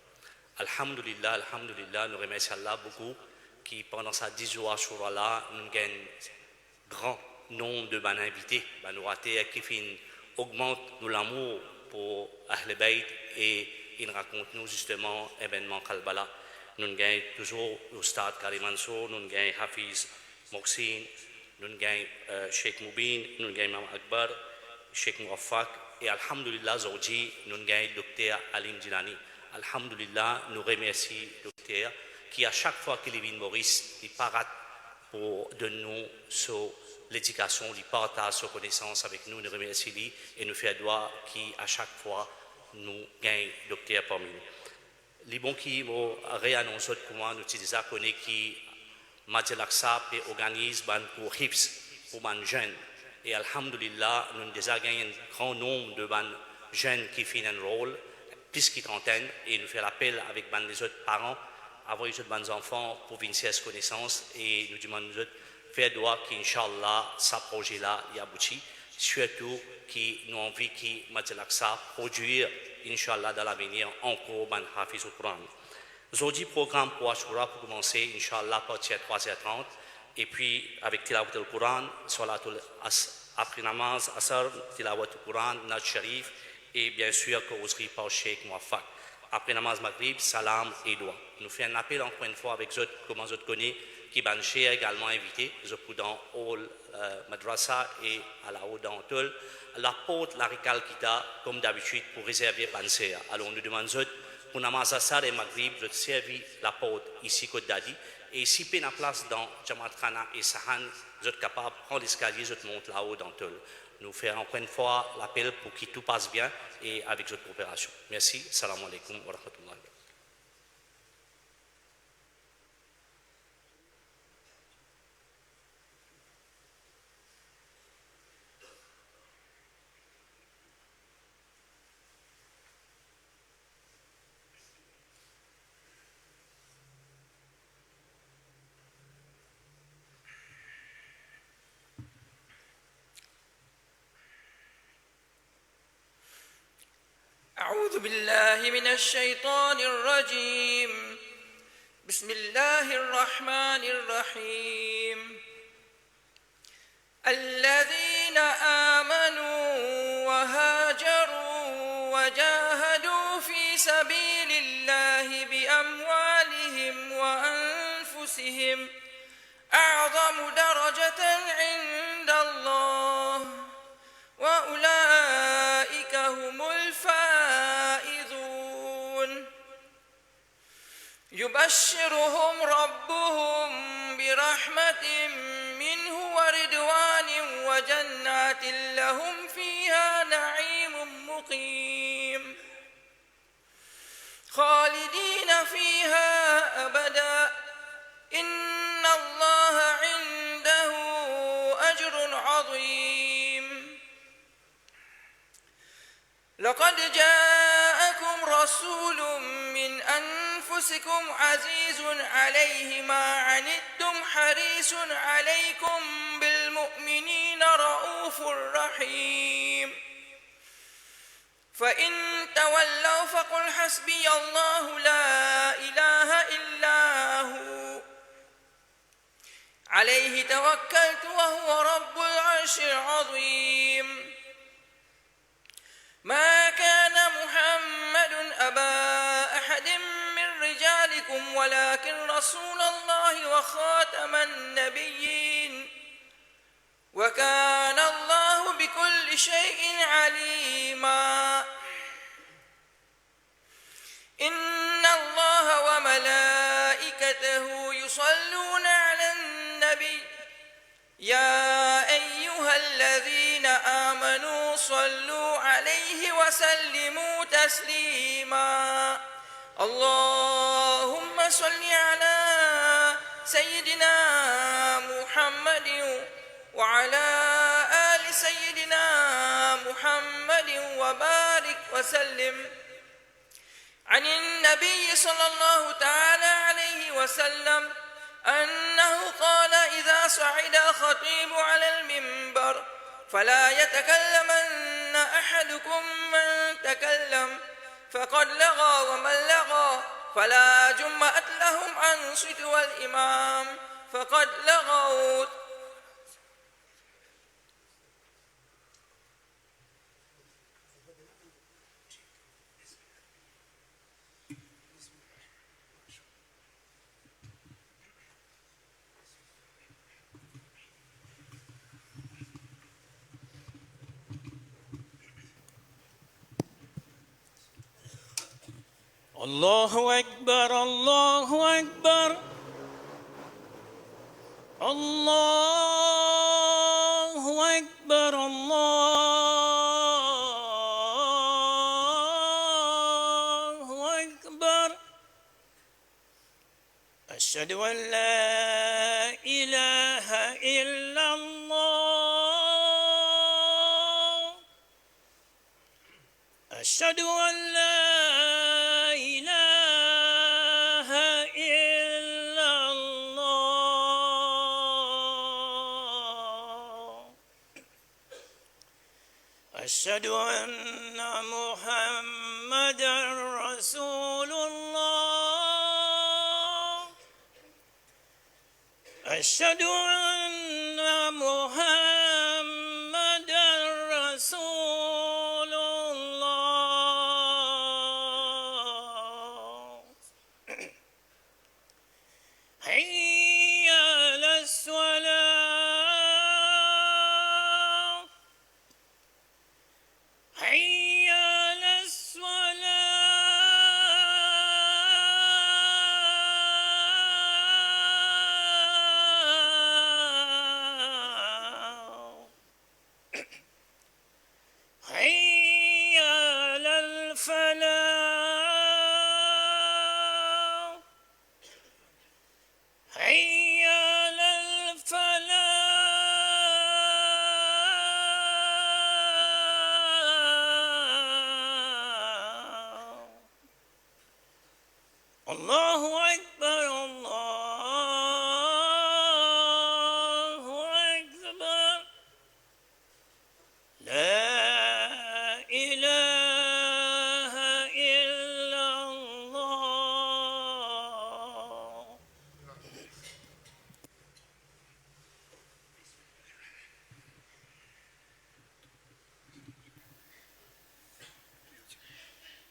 Alhamdulillah, nous remercions Allah beaucoup qui pendant ces 10 jours là, nous gagnons grand nombre de bonnes invités. Nous ratés qui augmente nous l'amour pour Ahl Bayt et il raconte nous justement événement Kalbala. Nous gagnons toujours l'Oustad Karim Mansour, nous gagnons Hafiz Mohsin, nous gagnons Sheikh Moubin, nous gagnons Imam Akbar, Sheikh Mouafak. Et Alhamdulillah, aujourd'hui, nous gagnons le docteur Alim Jilani. Alhamdulillah, nous remercions le docteur qui, à chaque fois qu'il vient Maurice, il parade pour de nous sur l'éducation, il partage sa connaissance avec nous, nous remercions lui et nous fait droit qui, à chaque fois, nous gagnons le docteur parmi nous. Les bons qui vont réannoncer comment nous utilisons qui Madjelaksa organise un cours HIPS pour les jeunes. Et Alhamdulillah, nous avons déjà gagné un grand nombre de jeunes qui finissent un rôle, plus qu'une trentaine, et nous faisons l'appel avec les autres parents, avoir les autres enfants pour venir cette connaissance, et nous demandons aux autres faire droit qu'Inch'Allah, ce projet-là y aboutit, surtout qui nous envie qui Madjelaksa produire, Inch'Allah, dans l'avenir, encore un Hafiz au Coran. Aujourd'hui, programme pour Ashura pour commencer, Inch'Allah, à partir de 3h30. Et puis, avec Tilawat al-Quran, après namaz, Asar, Tilawat al-Quran, Naj Sharif, et bien sûr, causerie par Sheikh Mouafak. Après namaz Maghrib, Salam et Doua. Nous faisons un appel encore une fois avec eux, comment vous connaissez, qui ban Cheikh également invité, eux dans Hall Madrasa et à la haut dans Tol. La porte, la Rikal Kita, comme d'habitude, pour réserver Bansea. Alors, nous demandons pour namaz Asar et Maghrib, je servis la porte ici, Côte d'Adi. Et si vous avez une place dans Jamaat Khana et Sahan, vous êtes capable de prendre l'escalier, vous montez là-haut dans Tol. Nous faisons encore une fois l'appel pour que tout passe bien et avec votre coopération. Merci. Salam alaikum wa rahmatullah. أعوذ بالله من الشيطان الرجيم بسم الله الرحمن الرحيم الذين آمنوا وهاجروا وجاهدوا في سبيل الله بأموالهم وأنفسهم أعظم درجة عند الله وأولئك هم الفائزون يبشرهم ربهم برحمة منه ورضوان وجنات لهم فيها نعيم مقيم خالدين فيها أبدا إن الله عنده أجر عظيم لقد جاءكم رسول من أنفسكم عزيز عليه ما عنتم حريص عليكم بالمؤمنين رؤوف رحيم فإن تولوا فقل حسبي الله لا إله إلا هو عليه توكلت وهو رب العرش العظيم ما كان محمد أبا أحد من رجالكم ولكن رسول الله وخاتم النبيين وكان الله بكل شيء عليما إن الله وملائكته يصلون يا أيها الذين آمنوا صلوا عليه وسلموا تسليما اللهم صل على سيدنا محمد وعلى آل سيدنا محمد وبارك وسلم عن النبي صلى الله تعالى عليه وسلم أنه قال إذا صعد الخطيب على المنبر فلا يتكلمن أحدكم من تكلم فقد لغى ومن لغى فلا جمعت لهم أنصت والإمام فقد لغوا الله أكبر الله أكبر الله أكبر الله أكبر أشهد أن لا إله إلا الله أشهد أن لا إله إلا الله أشهد أن محمدا رسول الله أشهد أن محمدا رسول الله حي على الصلاة حي على الصلاة حي على الفلاح حي على الفلاح الله أكبر الله أكبر لا إله إلا الله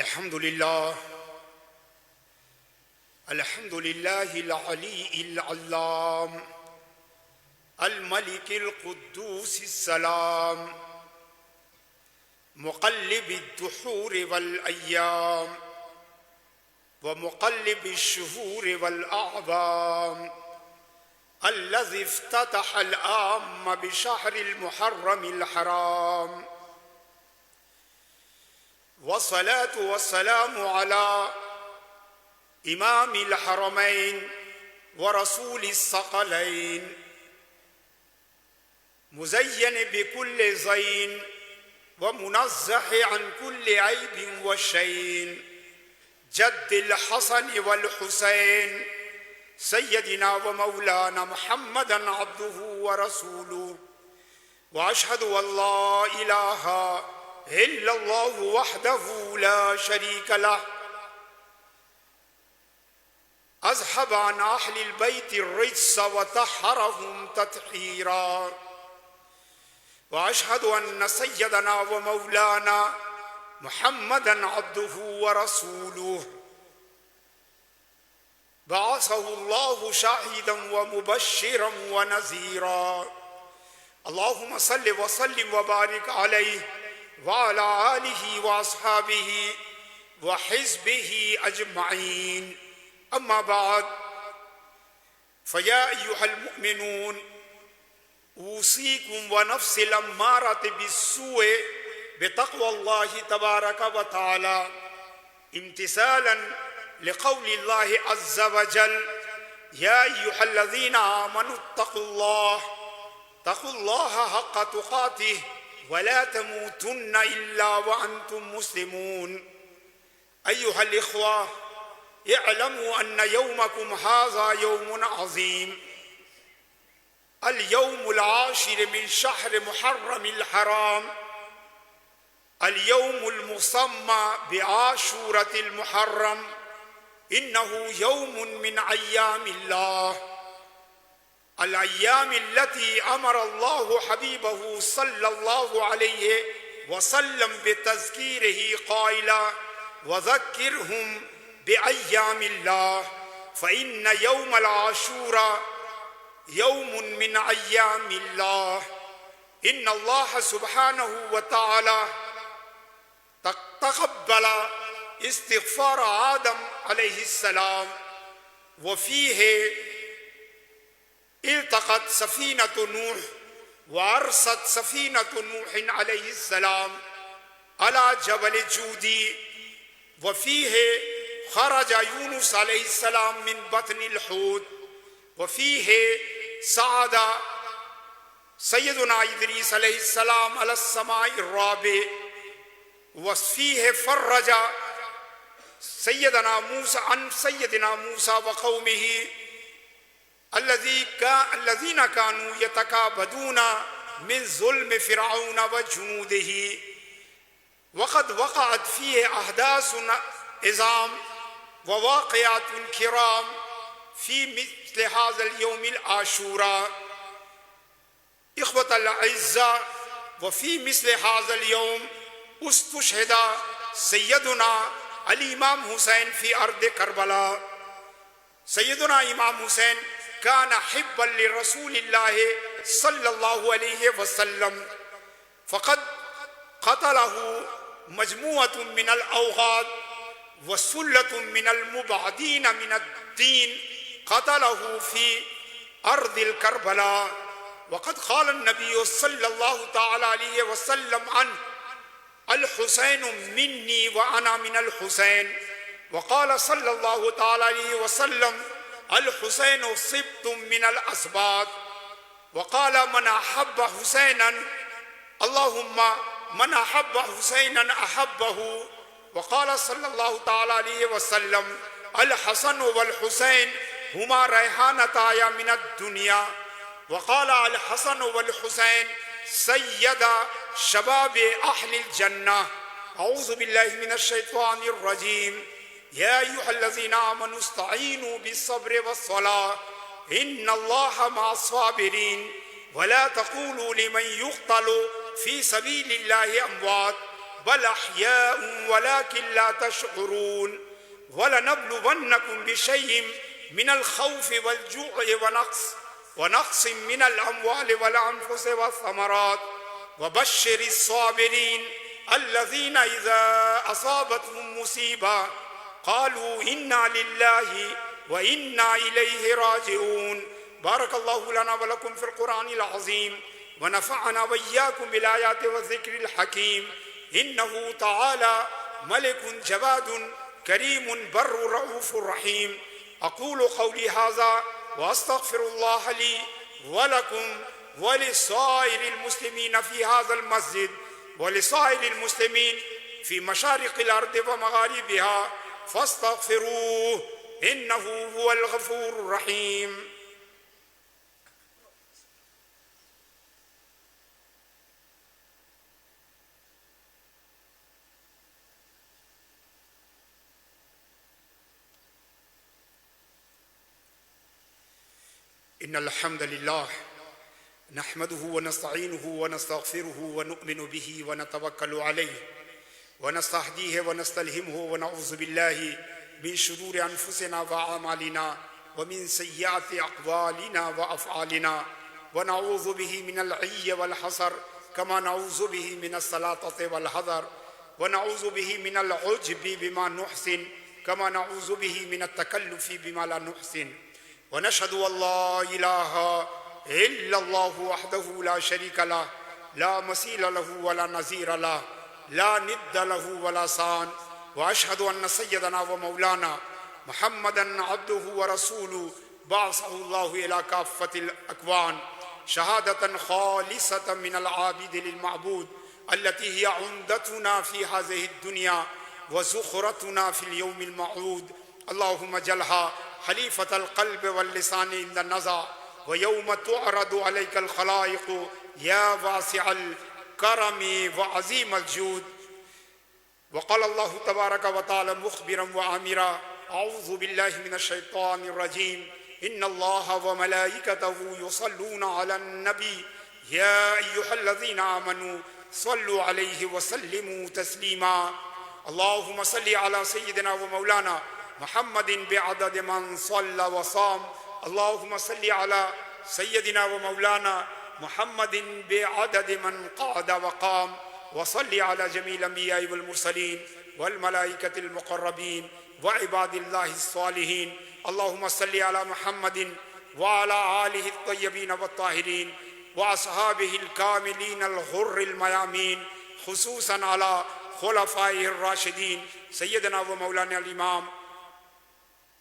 الحمد لله الحمد لله العلي العلام الملك القدوس السلام مقلب الدحور والأيام ومقلب الشهور والأعوام الذي افتتح العام بشهر المحرم الحرام والصلاة والسلام على إمام الحرمين ورسول الثقلين مزين بكل زين ومنزه عن كل عيب وشين جد الحسن والحسين سيدنا ومولانا محمدا عبده ورسوله وأشهد أن لا إله إلا الله وحده لا شريك له أذهب عن أهل البيت الرجس وطهرهم تطهيرا وأشهد أن سيدنا ومولانا محمدا عبده ورسوله بعثه الله شاهدا ومبشرا ونذيرا اللهم صل وسلم وبارك عليه وعلى آله وأصحابه وحزبه أجمعين. أما بعد، فيا أيها المؤمنون، أوصيكم ونفسي الأمارة بالسوء بتقوى الله تبارك وتعالى، امتثالا لقول الله عز وجل: يا أيها الذين آمنوا اتقوا الله حق تقاته ولا تموتن إلا وأنتم مسلمون. أيها الإخوة، اعلموا أن يومكم هذا يوم عظيم، اليوم العاشر من شهر محرم الحرام، اليوم المسمى بعاشورة المحرم. إنه يوم من أيام الله، الأيام التي أمر الله حبيبه صلى الله عليه وسلم بتذكيره قائلا: وذكرهم بأيام الله، فإن يوم العاشوراء يوم من أيام الله. إن الله سبحانه وتعالى تقبل استغفار آدم عليه السلام، وفيه التقت سفينة نوح وأرست سفينة نوح عليه السلام على جبل جودي، وفيه خرج يونس عليه السلام من بطن الحوت، وفيه صعد سيدنا إدريس عليه السلام على السماء الرابع، وفيه فرج سيدنا موسى عن سيدنا موسى وقومه الذين كانوا يتكابدون من ظلم فرعون وجنوده. وقد وقعت فيه أحداث عظام وواقعات كرام في مثل هذا اليوم العاشوراء. إخوة الأعزاء، وفي مثل هذا اليوم استشهد سيدنا الإمام حسين في أرض كربلاء. سيدنا إمام حسين كان حبا لرسول الله صلى الله عليه وسلم، فقد قتله مجموعة من الأوغاد وسلة من المبعدين من الدين، قتله في أرض الكربلاء. وقد قال النبي صلى الله تعالى عليه وسلم عنه: الحسين مني وأنا من الحسين. وقال صلى الله تعالى عليه وسلم: الحسين سبط من الأسباط. وقال: من أحب حسينا اللهم من أحب حسينا أحبه. وقال صلى الله تعالى عليه وسلم: الحسن والحسين هما ريحانتاي من الدنيا. وقال: الحسن والحسين سيد شباب أهل الجنة. أعوذ بالله من الشيطان الرجيم. يا أيها الذين آمنوا استعينوا بالصبر والصلاة إن الله مع الصابرين ولا تقولوا لمن يقتل في سبيل الله أموات بل أحياء ولكن لا تشعرون. ولنبلونكم بشيء من الخوف والجوع ونقص من الأموال والأنفس والثمرات وبشر الصابرين الذين إذا أصابتهم مصيبة قالوا إنا لله وإنا إليه راجعون. بارك الله لنا ولكم في القرآن العظيم ونفعنا وإياكم بالآيات والذكر الحكيم. إنه تعالى ملك جواد كريم بر رؤوف رحيم. أقول قولي هذا وأستغفر الله لي ولكم ولسائر المسلمين في هذا المسجد ولسائر المسلمين في مشارق الأرض ومغاربها فاستغفروه إنه هو الغفور الرحيم. إن الحمد لله نحمده ونستعينه ونستغفره ونؤمن به ونتوكل عليه ونستهديه ونستلهمه ونعوذ بالله من شرور أنفسنا وأعمالنا ومن سيئات أقوالنا وأفعالنا. ونعوذ به من العي والحسر كما نعوذ به من السلاطة والحذر ونعوذ به من العجب بما نحسن كما نعوذ به من التكلف بما لا نحسن ونشهد أن لا إله إلا الله وحده لا شريك له لا مثيل له ولا نظير له لا ند له ولا صان وأشهد أن سيدنا ومولانا محمدا عبده ورسوله بعثه الله إلى كافة الأكوان شهادة خالصة من العابد للمعبود التي هي عمدتنا في هذه الدنيا وزخرتنا في اليوم الموعود اللهم اجعلها خليفة القلب واللسان عند النزع ويوم تعرض عليك الخلائق يا واسع الكرم وعظيم الجود وقال الله تبارك وتعالى مخبرا وآمرا أعوذ بالله من الشيطان الرجيم إن الله وملائكته يصلون على النبي يا أيها الذين آمنوا صلوا عليه وسلموا تسليما اللهم صل على سيدنا ومولانا محمد بعدد من صلى وصام اللهم صل على سيدنا ومولانا محمد بعدد من قعد وقام وصل على جميع الأنبياء والمرسلين والملائكة المقربين وعباد الله الصالحين اللهم صل على محمد وعلى آله الطيبين والطاهرين وأصحابه الكاملين الغر الميامين خصوصا على خلفائه الراشدين سيدنا ومولانا الإمام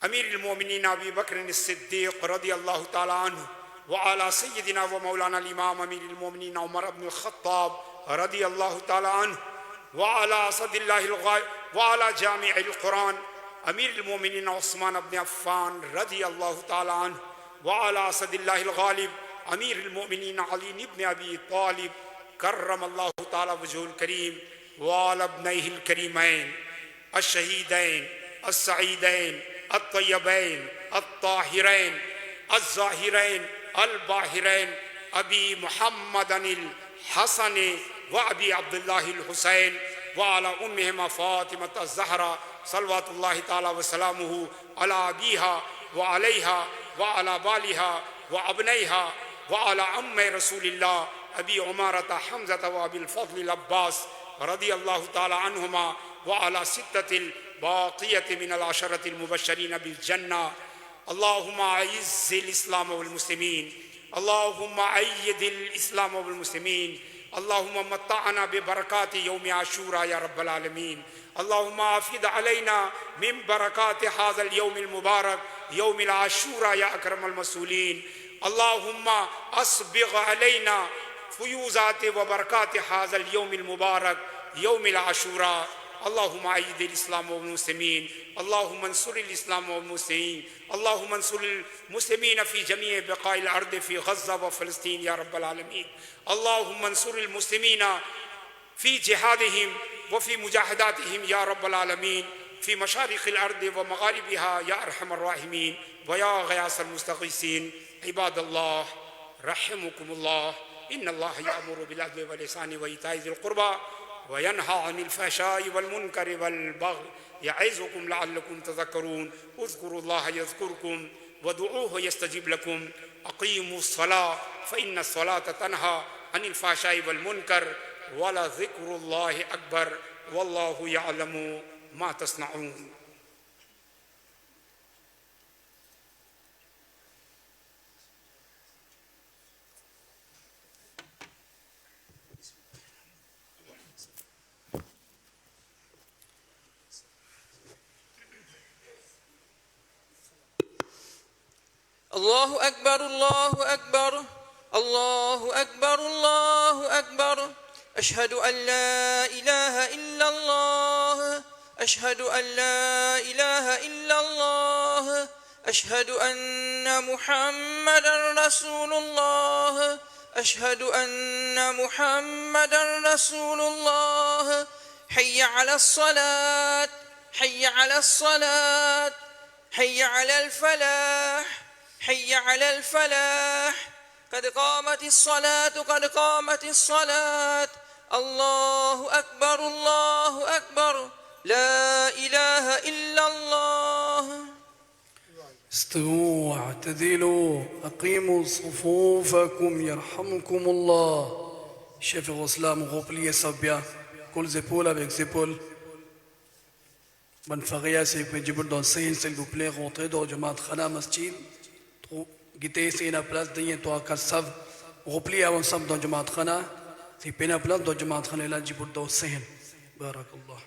أمير المؤمنين أبي بكر الصديق رضي الله تعالى عنه وعلى سيدنا ومولانا الإمام أمير المؤمنين عمر بن الخطاب رضي الله تعالى عنه وعلى أسد الله الغالب وعلى جامع القرآن أمير المؤمنين عثمان بن عفان رضي الله تعالى عنه وعلى أسد الله الغالب أمير المؤمنين علي بن أبي طالب كرم الله تعالى وجهه الكريم وعلى ابنيه الكريمين الشهيدين السعيدين الطيبين الطاهرين الزاهرين الباهرين أبي محمد الحسن وأبي عبد الله الحسين وعلى أمهما فاطمة الزهراء صلوات الله تعالى وسلامه على أبيها وعليها وعلى بالها وأبنيها وعلى أم رسول الله أبي عمارة حمزة وأبي الفضل العباس رضي الله تعالى عنهما وعلى ستة الباقية من العشرة المبشرين بالجنة اللهم أعز الإسلام والمسلمين اللهم أيد الإسلام والمسلمين اللهم متعنا ببركات يوم عاشوراء يا رب العالمين اللهم أفيض علينا من بركات هذا اليوم المبارك يوم العاشوراء يا أكرم المسؤولين اللهم أسبغ علينا فيوزات وبركات هذا اليوم المبارك يوم العاشوراء اللهم أيد الإسلام والمسلمين اللهم انصر الإسلام والمسلمين اللهم انصر المسلمين في جميع بقاع الأرض في غزة وفلسطين يا رب العالمين اللهم انصر المسلمين في جهادهم وفي مجاهداتهم يا رب العالمين في مشارق الأرض ومغاربها يا أرحم الراحمين ويا غياث المستغيثين عباد الله رحمكم الله إن الله يأمر بالعدل والإحسان وإيتاء ذي القربى وينهى عن الفحشاء والمنكر والبغي يعظكم لعلكم تذكرون اذكروا الله يذكركم ودعوه يستجيب لكم أقيموا الصلاة فإن الصلاة تنهى عن الفحشاء والمنكر ولذكر الله أكبر والله يعلم ما تصنعون الله أكبر الله أكبر الله أكبر الله أكبر أشهد أن لا إله إلا الله أشهد أن لا إله إلا الله أشهد أن محمدا رسول الله أشهد أن محمدا رسول الله حي على الصلاة حي على الصلاة حي على الفلاح حي على الفلاح قد قامت الصلاة قد قامت الصلاة الله أكبر الله أكبر لا إله إلا الله استووا واعتدلوا أقيموا صفوفكم يرحمكم الله. Chef et Roslam, repliez ça bien. Cols épaules avec épaules. Bonne faria, c'est que Djiboul dans s'il vous plaît, rentrez dans le Jamaat Khana Masjid. Guité, c'est une place d'un toi à Kassav. Repliez ensemble dans le Jamaat Khana. C'est une place dans le Jamaat Khana, là, Djiboul dans s'il. Barakallah.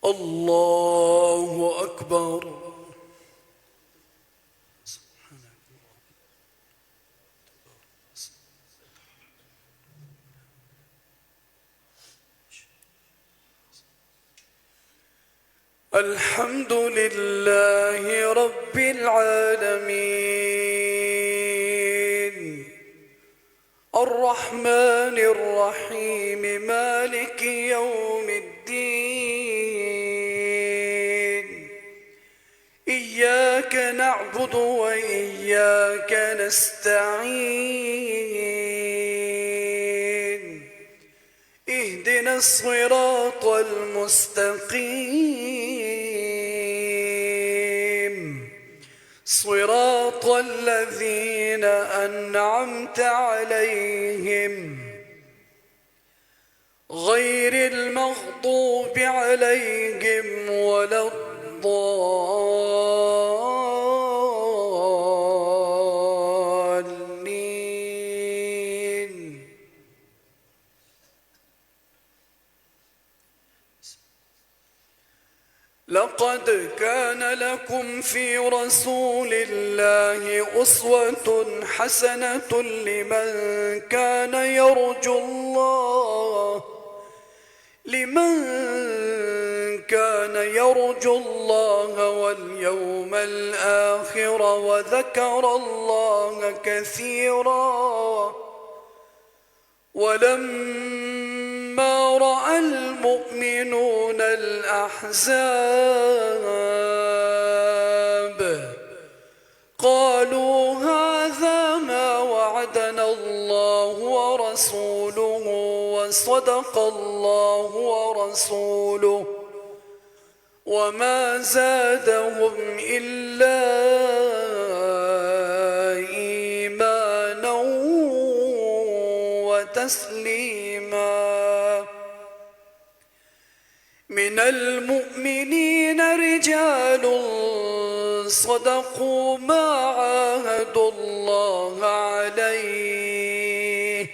الله أكبر. الحمد لله رب العالمين الرحمن الرحيم مالك يوم الدين إياك نعبد وإياك نستعين اهدنا الصراط المستقيم صراط الذين أنعمت عليهم غير المغضوب عليهم ولا الضالين. لقد كان لكم في رسول الله أسوة حسنة لمن كان يرجو الله واليوم الآخر وذكر الله كثيرا. ولما رأى المؤمنون الأحزاب قالوا هذا ما وعدنا الله ورسوله وصدق الله ورسوله وما زادهم إلا إيمانا وتسليما. من المؤمنين رجال صدقوا ما عاهدوا الله عليه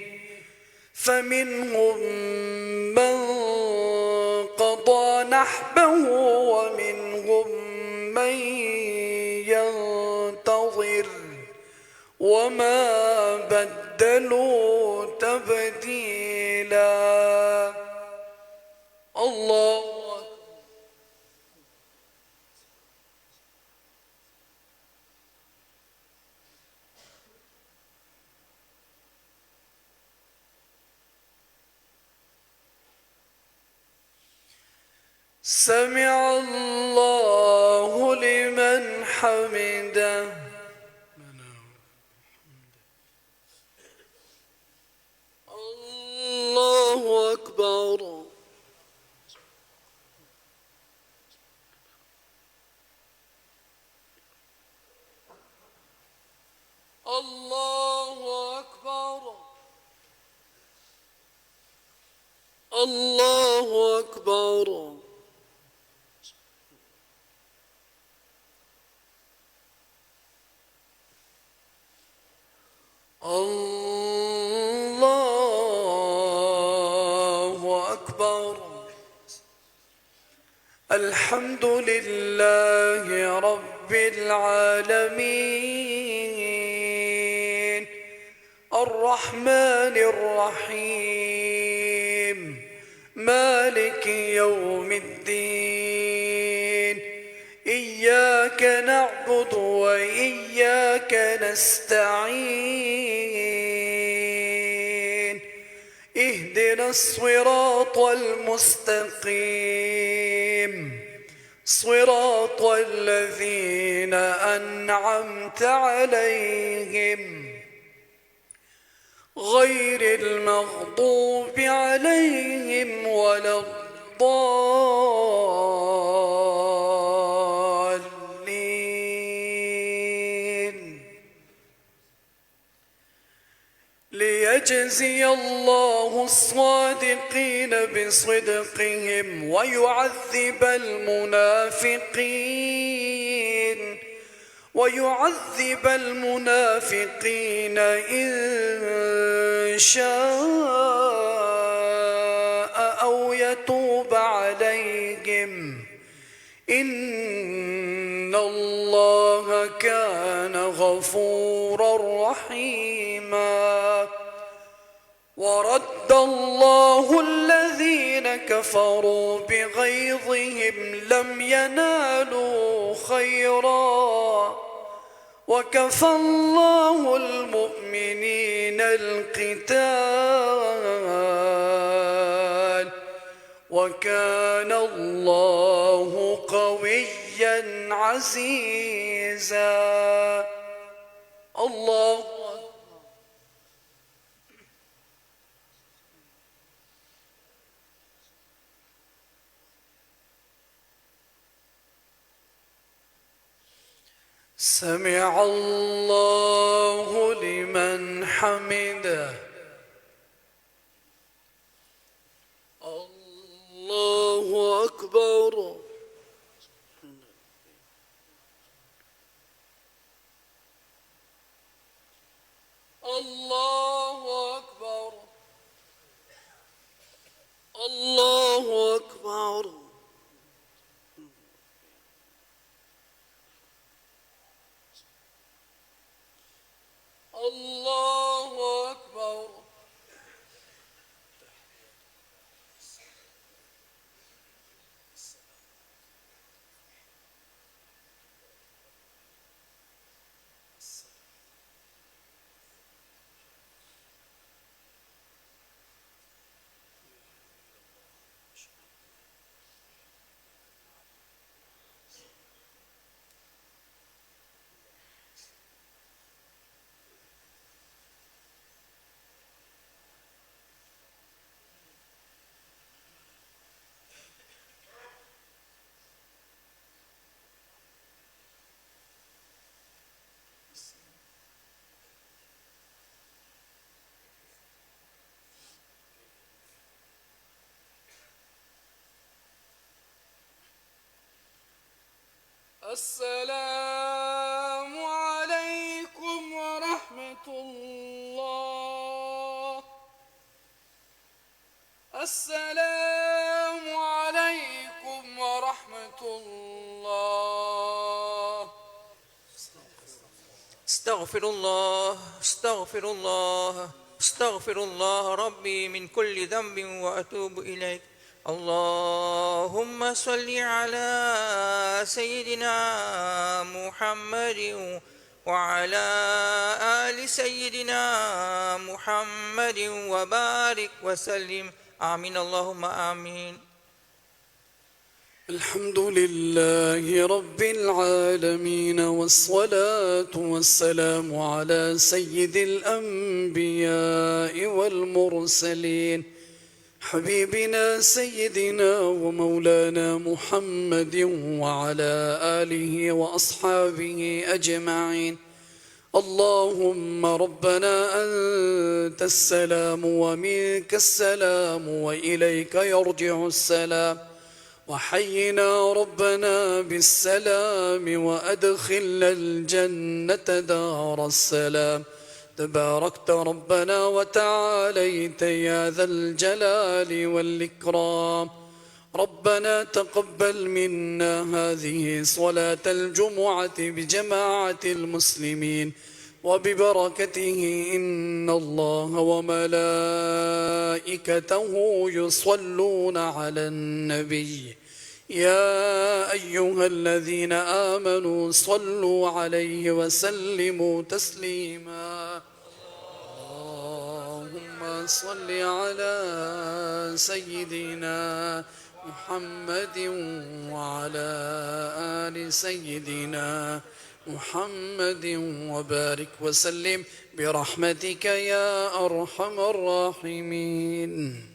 فمنهم من قضى نحبه ومنهم من ينتظر وما بدلوا تبديلا. الله سمع الله لمن حمده. الله أكبر. الله أكبر. الله أكبر. الله أكبر. الحمد لله رب العالمين الرحمن الرحيم مالك يوم الدين إياك نعبد وإياك نستعين اهدنا الصراط المستقيم صراط الذين أنعمت عليهم غير المغضوب عليهم ولا الضالين ليجزي الله الصادقين بصدقهم ويعذب المنافقين إن شاء أو يتوب عليهم إن الله كان غفورا رحيما ورد الله الذين كفروا بغيظهم لم ينالوا خيرا وكفى الله المؤمنين القتال وكان الله قويا عزيزا الله سمع الله لمن حمده الله أكبر الله أكبر الله أكبر الله أكبر السلام عليكم ورحمة الله السلام عليكم ورحمة الله استغفر الله استغفر الله استغفر الله ربي من كل ذنب وأتوب إليك اللهم صل على سيدنا محمد وعلى آل سيدنا محمد وبارك وسلم آمين اللهم آمين الحمد لله رب العالمين والصلاة والسلام على سيد الأنبياء والمرسلين حبيبنا سيدنا ومولانا محمد وعلى آله وأصحابه أجمعين اللهم ربنا أنت السلام ومنك السلام وإليك يرجع السلام وحينا ربنا بالسلام وأدخلنا الجنة دار السلام تباركت ربنا وتعاليت يا ذا الجلال والإكرام ربنا تقبل منا هذه صلاة الجمعة بجماعة المسلمين وببركته إن الله وملائكته يصلون على النبي يا أيها الذين آمنوا صلوا عليه وسلموا تسليما اللهم صل على سيدنا محمد وعلى آل سيدنا محمد وبارك وسلم برحمتك يا أرحم الراحمين.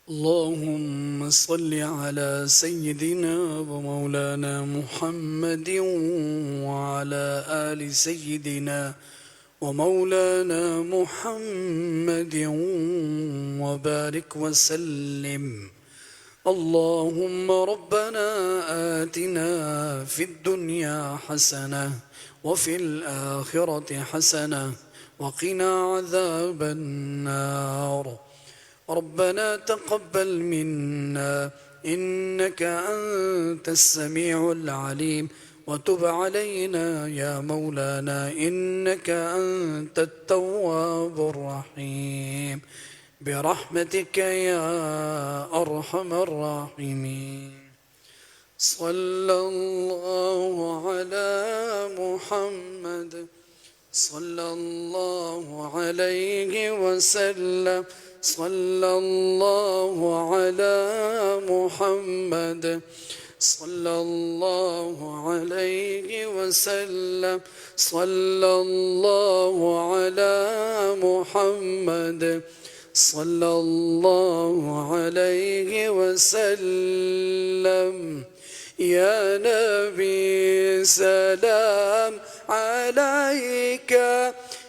اللهم صل على سيدنا ومولانا محمد وعلى آل سيدنا ومولانا محمد وبارك وسلم. اللهم ربنا آتنا في الدنيا حسنة وفي الآخرة حسنة وقنا عذاب النار. ربنا تقبل منا إنك أنت السميع العليم وتب علينا يا مولانا إنك أنت التواب الرحيم برحمتك يا أرحم الراحمين. صلى الله على محمد صلى الله عليه وسلم. صلى الله على محمد صلى الله عليه وسلم. صلى الله على محمد صلى الله عليه وسلم. يا نبي سلام عليك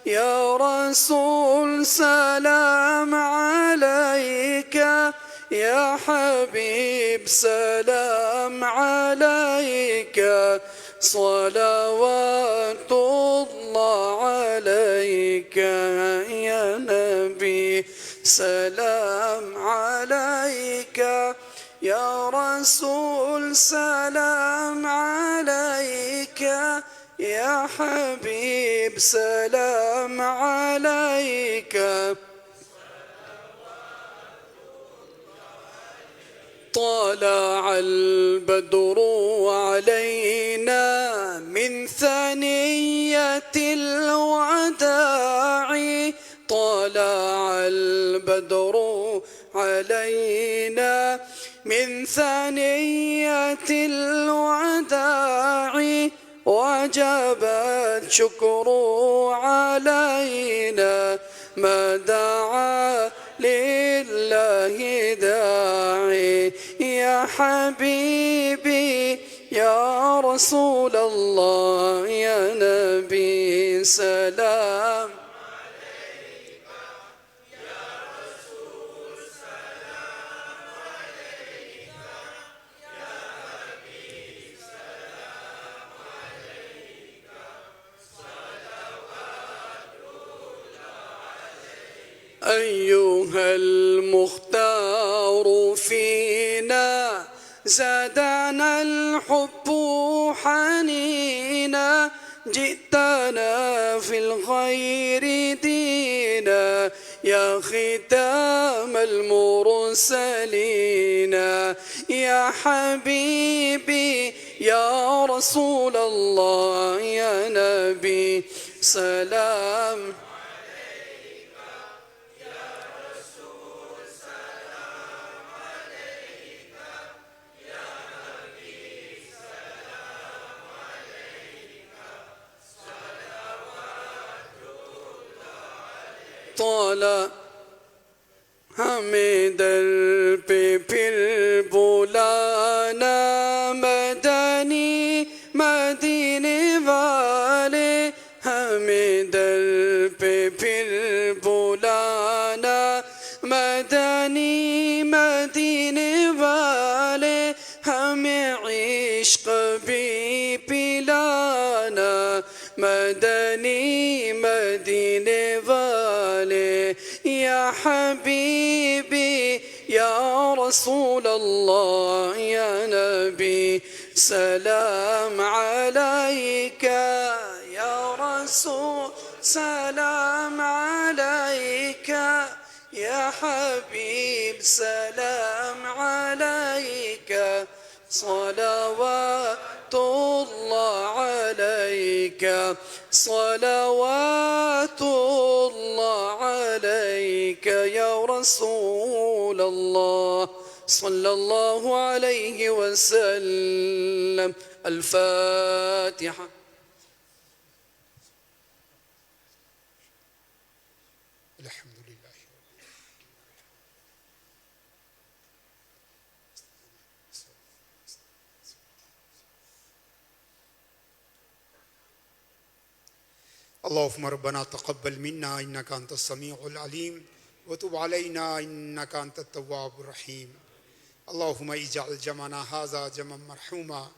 يا رسول سلام عليك يا حبيب سلام عليك صلوات الله عليك يا نبي سلام عليك يا رسول سلام عليك يا حبيب سلام عليك. طلع البدر علينا من ثنية الوداع. طلع البدر علينا من ثنية الوداع وجب الشكر علينا ما دعا لله داعي. يا حبيبي يا رسول الله يا نبي سلام عليك يا رسول سلام عليك يا حبيب سلام عليك صلوات الله عليك. أيها المختار فينا زادنا الحب حنينا جئتنا في الخير دينا يا ختام المرسلين. يا حبيبي يا رسول الله يا نبي سلام طال ہمیں در پہ پھر بلانا مدنی مدینے والے. ہمیں در پہ پھر بلانا مدنی مدینے والے. ہمیں عشق بھی پلانا مدنی مدینے والے. یا حبیبی یا رسول اللہ یا نبی سلام علیک یا رسول سلام علیک یا حبیب سلام علیک صلوات الله عليك صلوات الله عليك يا رسول الله صلى الله عليه وسلم. الفاتحة. الحمد لله. اللهم ربنا تقبل منا إنك أنت السميع العليم وتب علينا إنك أنت التواب الرحيم. اللهم اجعل جمعنا هذا جمعا مرحوما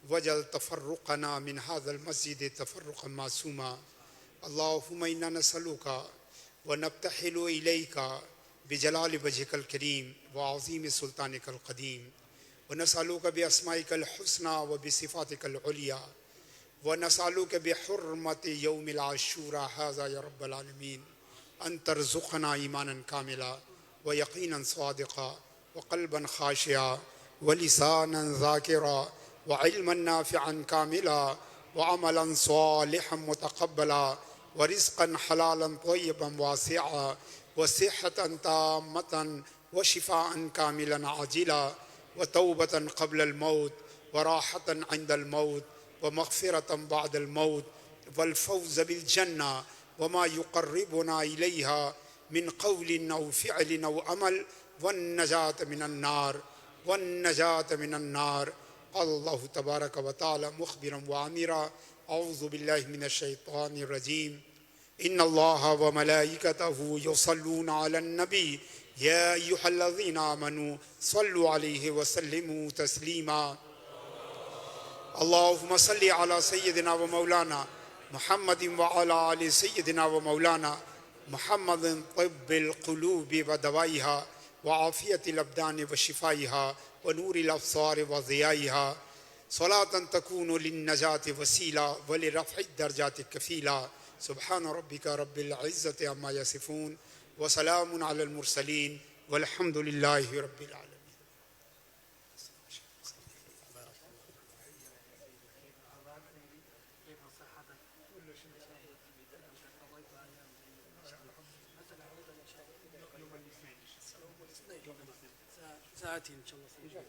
واجعل تفرقنا من هذا المسجد تفرقا معصوما. اللهم إنا نسألك ونبتحل إليك بجلال وجهك الكريم وعظيم سلطانك القديم، ونسألك بأسمائك الحسنى وبصفاتك العليا، ونسألك بحرمة يوم العاشوراء هذا يا رب العالمين أن ترزقنا إيمانا كاملا ويقينا صادقا وقلبا خاشعا ولسانا ذاكرا وعلما نافعا كاملا وعملا صالحا متقبلا ورزقا حلالا طيبا واسعا وصحة تامة وشفاء كاملا عاجلا وتوبة قبل الموت وراحة عند الموت ومغفرة بعد الموت والفوز بالجنة وما يقربنا إليها من قول أو فعل أو عمل والنجاة من النار من النار. قال الله تبارك وتعالى مخبرا وعامرا: أعوذ بالله من الشيطان الرجيم، إن الله وملائكته يصلون على النبي يا أيها الذين آمنوا صلوا عليه وسلموا تسليما. اللهم صل على سيدنا ومولانا محمد وعلى آل سيدنا ومولانا محمد طب القلوب ودوائها وعافية الأبدان وشفائها ونور الأبصار وضيائها، صلاة تكون للنجاة وسيلة ولرفع الدرجات كفيلة. سبحان ربك رب العزة عما يصفون وسلام على المرسلين والحمد لله رب العالمين. ساعتين إن شاء الله.